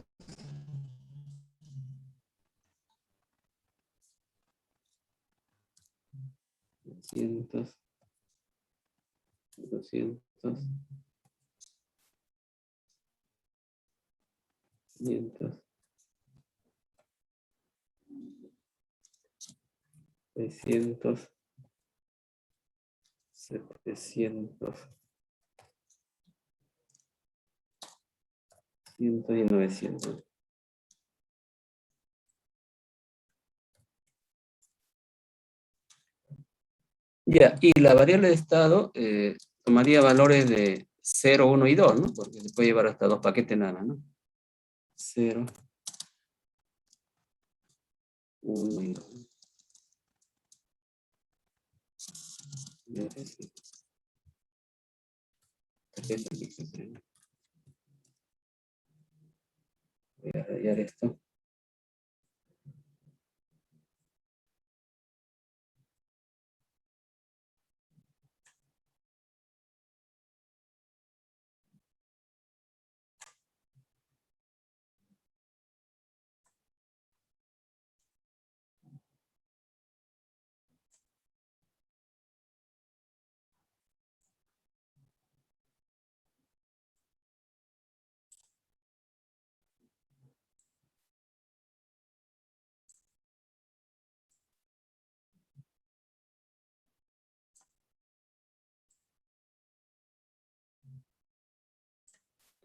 200, 200, 500, 600, 700, 100 y 900. Ya, y la variable de estado tomaría valores de 0, 1 y 2, ¿no? Porque se puede llevar hasta 2 paquetes nada más, ¿no? 0, 1 y 2. Voy a rayar esto.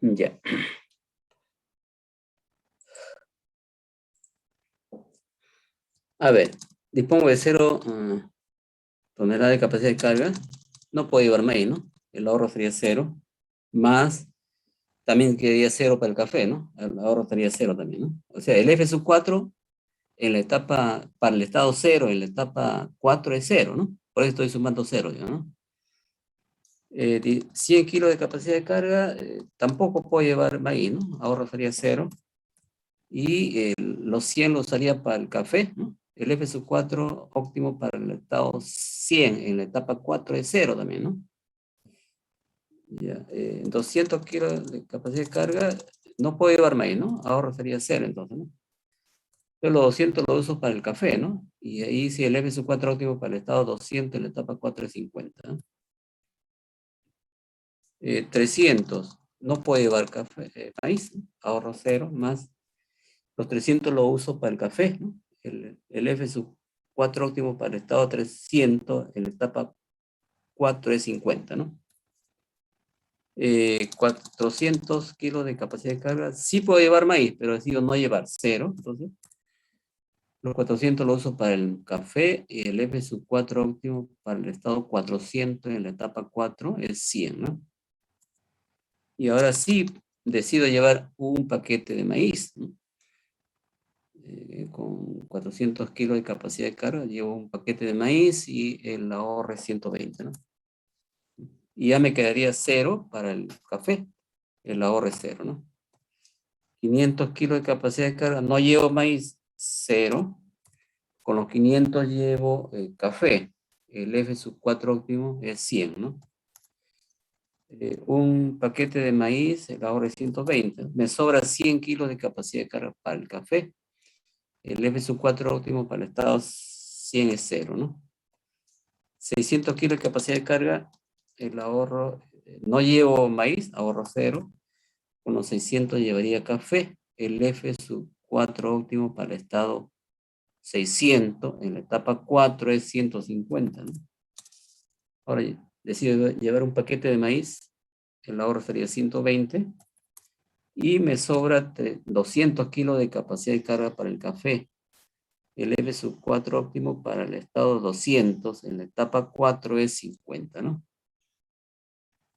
Ya. A ver, dispongo de 0 toneladas de capacidad de carga. No puedo llevar maíz, ¿no? El ahorro sería 0. Más, también quedaría 0 para el café, ¿no? El ahorro estaría 0 también, ¿no? O sea, el F sub 4 en la etapa, para el estado 0, en la etapa 4 es 0, ¿no? Por eso estoy sumando 0, ¿no? 100 kilos de capacidad de carga, tampoco puedo llevar maíz, ¿no? Ahorro sería 0. Y los 100 los usaría para el café, ¿no? El F sub 4 óptimo para el estado 100, en la etapa 4 es 0 también, ¿no? Ya, 200 kilos de capacidad de carga, no puedo llevar maíz, ¿no? Ahorro sería 0 entonces, ¿no? Yo los 200 los uso para el café, ¿no? Y ahí si el F sub 4 óptimo para el estado 200, en la etapa 4 es 50, ¿no? 300, no puedo llevar café, maíz, ¿no? Ahorro 0, más los 300 los uso para el café, ¿no? El F sub 4 óptimo para el estado 300, en la etapa 4 es 50, ¿no? 400 kilos de capacidad de carga, sí puedo llevar maíz, pero decido no llevar 0, entonces los 400 los uso para el café y el F sub 4 óptimo para el estado 400 en la etapa 4 es 100, ¿no? Y ahora sí decido llevar un paquete de maíz, ¿no? Con 400 kilos de capacidad de carga, llevo un paquete de maíz y el ahorro es 120, ¿no? Y ya me quedaría 0 para el café, el ahorro es 0, ¿no? 500 kilos de capacidad de carga, no llevo maíz, 0. Con los 500 llevo café, el F sub 4 óptimo es 100, ¿no? Un paquete de maíz, el ahorro es 120. Me sobra 100 kilos de capacidad de carga para el café. El F sub 4 óptimo para el estado 100 es 0, ¿no? 600 kilos de capacidad de carga, el ahorro, no llevo maíz, ahorro 0. Con los 600 llevaría café. El F sub 4 óptimo para el estado 600, en la etapa 4 es 150, ¿no? Ahora decido llevar un paquete de maíz, el ahorro sería 120. Y me sobra 200 kilos de capacidad de carga para el café. El F sub 4 óptimo para el estado 200, en la etapa 4 es 50, ¿no?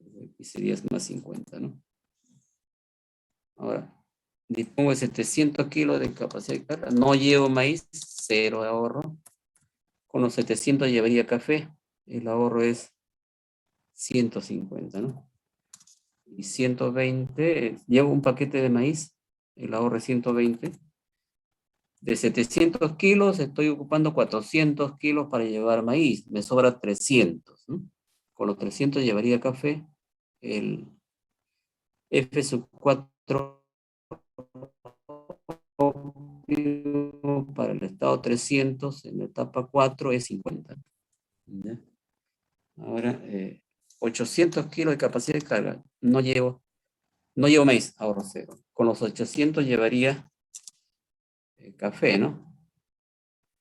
Aquí sería más 50, ¿no? Ahora, dispongo de 700 kilos de capacidad de carga, no llevo maíz, 0 de ahorro. Con los 700 llevaría café, el ahorro es 150, ¿no? Y 120, llevo un paquete de maíz, el ahorro es 120. De 700 kilos estoy ocupando 400 kilos para llevar maíz, me sobra 300, ¿no? Con los 300 llevaría café, el F sub 4 para el estado 300, en la etapa 4 es 50. ¿Ya? Ahora, 800 kilos de capacidad de carga. No llevo maíz, ahorro cero. Con los 800 llevaría café, ¿no?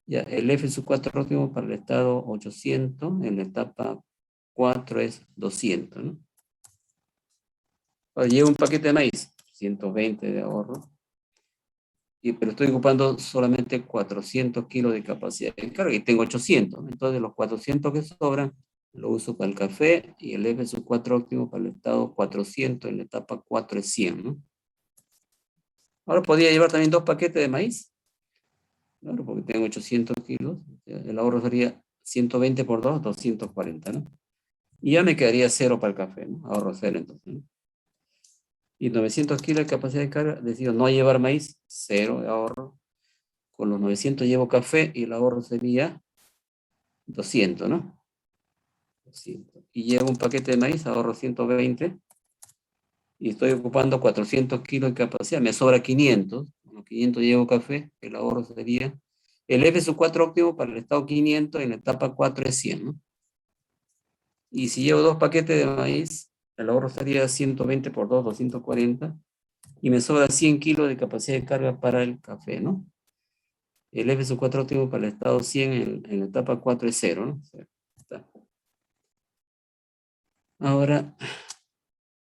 Ya, el F sub 4 óptimo para el estado 800, en la etapa 4 es 200, ¿no? Ahora llevo un paquete de maíz, 120 de ahorro, pero estoy ocupando solamente 400 kilos de capacidad de carga y tengo 800, entonces los 400 que sobran lo uso para el café y el F sub 4 óptimo para el estado 400, en la etapa 4 es 100, ¿no? Ahora podría llevar también 2 paquetes de maíz, claro, porque tengo 800 kilos, el ahorro sería 120 por 2, 240, ¿no? Y ya me quedaría cero para el café, ¿no? Ahorro cero entonces, ¿no? Y 900 kilos de capacidad de carga, decido no llevar maíz, cero de ahorro. Con los 900 llevo café y el ahorro sería 200, ¿no? 200. Y llevo un paquete de maíz, ahorro 120. Y estoy ocupando 400 kilos de capacidad, me sobra 500. Con los 500 llevo café, el ahorro sería... El F sub 4 óptimo para el estado 500, en la etapa 4 es 100, ¿no? Y si llevo 2 paquetes de maíz, el ahorro sería 120 por 2, 240. Y me sobra 100 kilos de capacidad de carga para el café, ¿no? El F sub 4 óptimo para el estado 100 en la etapa 4 es 0, ¿no? Está. Ahora,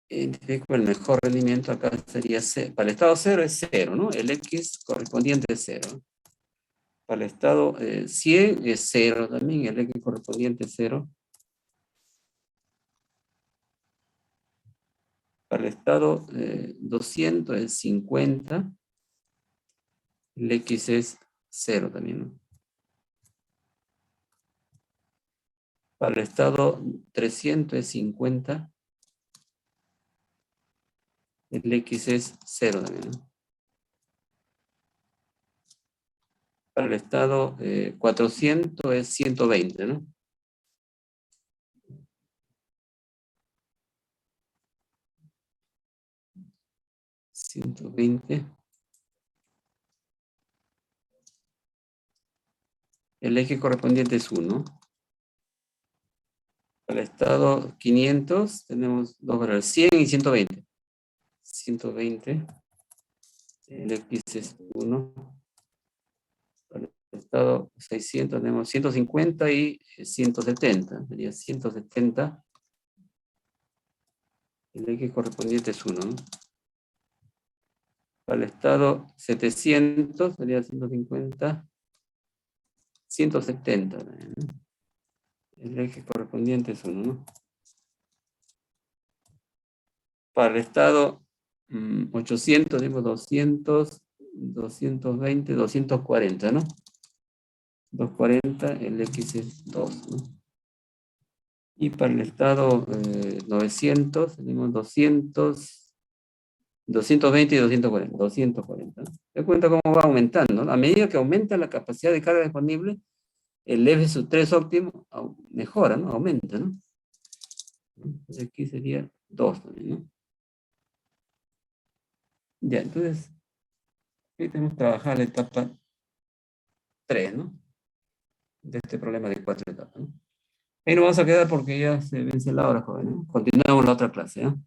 identifico el mejor rendimiento acá sería 0. Para el estado 0 es 0, ¿no? El X correspondiente es 0. Para el estado 100 es 0 también, el X correspondiente es 0. Para el estado 200 es 50. El X es 0 también, ¿no? Para el estado 300 es 50. El X es 0 también, ¿no? Para el estado 400 es 120, ¿no? $120. El eje correspondiente es 1. Para el estado 500 tenemos dos valores, 100 y 120. 120. El X es 1. Para el estado 600 tenemos 150 y 170. Sería 170. El X correspondiente es 1, ¿no? Para el estado 700 sería 150. 170. ¿No? El eje correspondiente es 1, ¿no? Para el estado 800 tenemos 200, 220, 240, ¿no? 240, el X es 2, ¿no? Y para el estado 900 tenemos 200, 220 y 240, 240, ¿no? ¿Se dan cuenta cómo va aumentando, ¿no? A medida que aumenta la capacidad de carga disponible, el F sub 3 óptimo mejora, ¿no? Aumenta, ¿no? Entonces aquí sería 2 también, ¿no? Ya, entonces, aquí tenemos que trabajar la etapa 3, ¿no? De este problema de 4 etapas, ¿no? Ahí nos vamos a quedar porque ya se vence la hora, jóvenes, ¿no? Continuamos la otra clase, ¿no?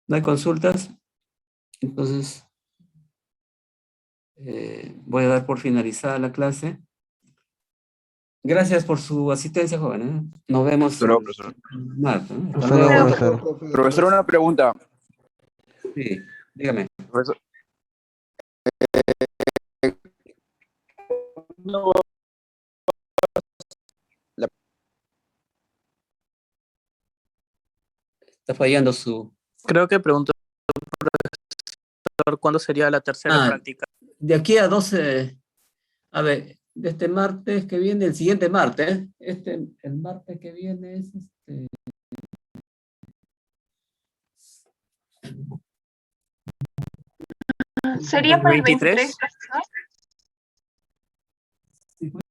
¿No hay consultas? Entonces, voy a dar por finalizada la clase. Gracias por su asistencia, jóvenes, ¿eh? Nos vemos Pero, el profesor. martes, ¿no? Hasta Hasta luego, luego. profesor. Profesor, una pregunta. Sí, dígame. Profesor, no, Está fallando su... Creo que preguntó profesor cuándo sería la tercera práctica. De aquí a 12... A ver, de este martes que viene, el siguiente martes, el martes que viene es Sería para el 23. 23, ¿no?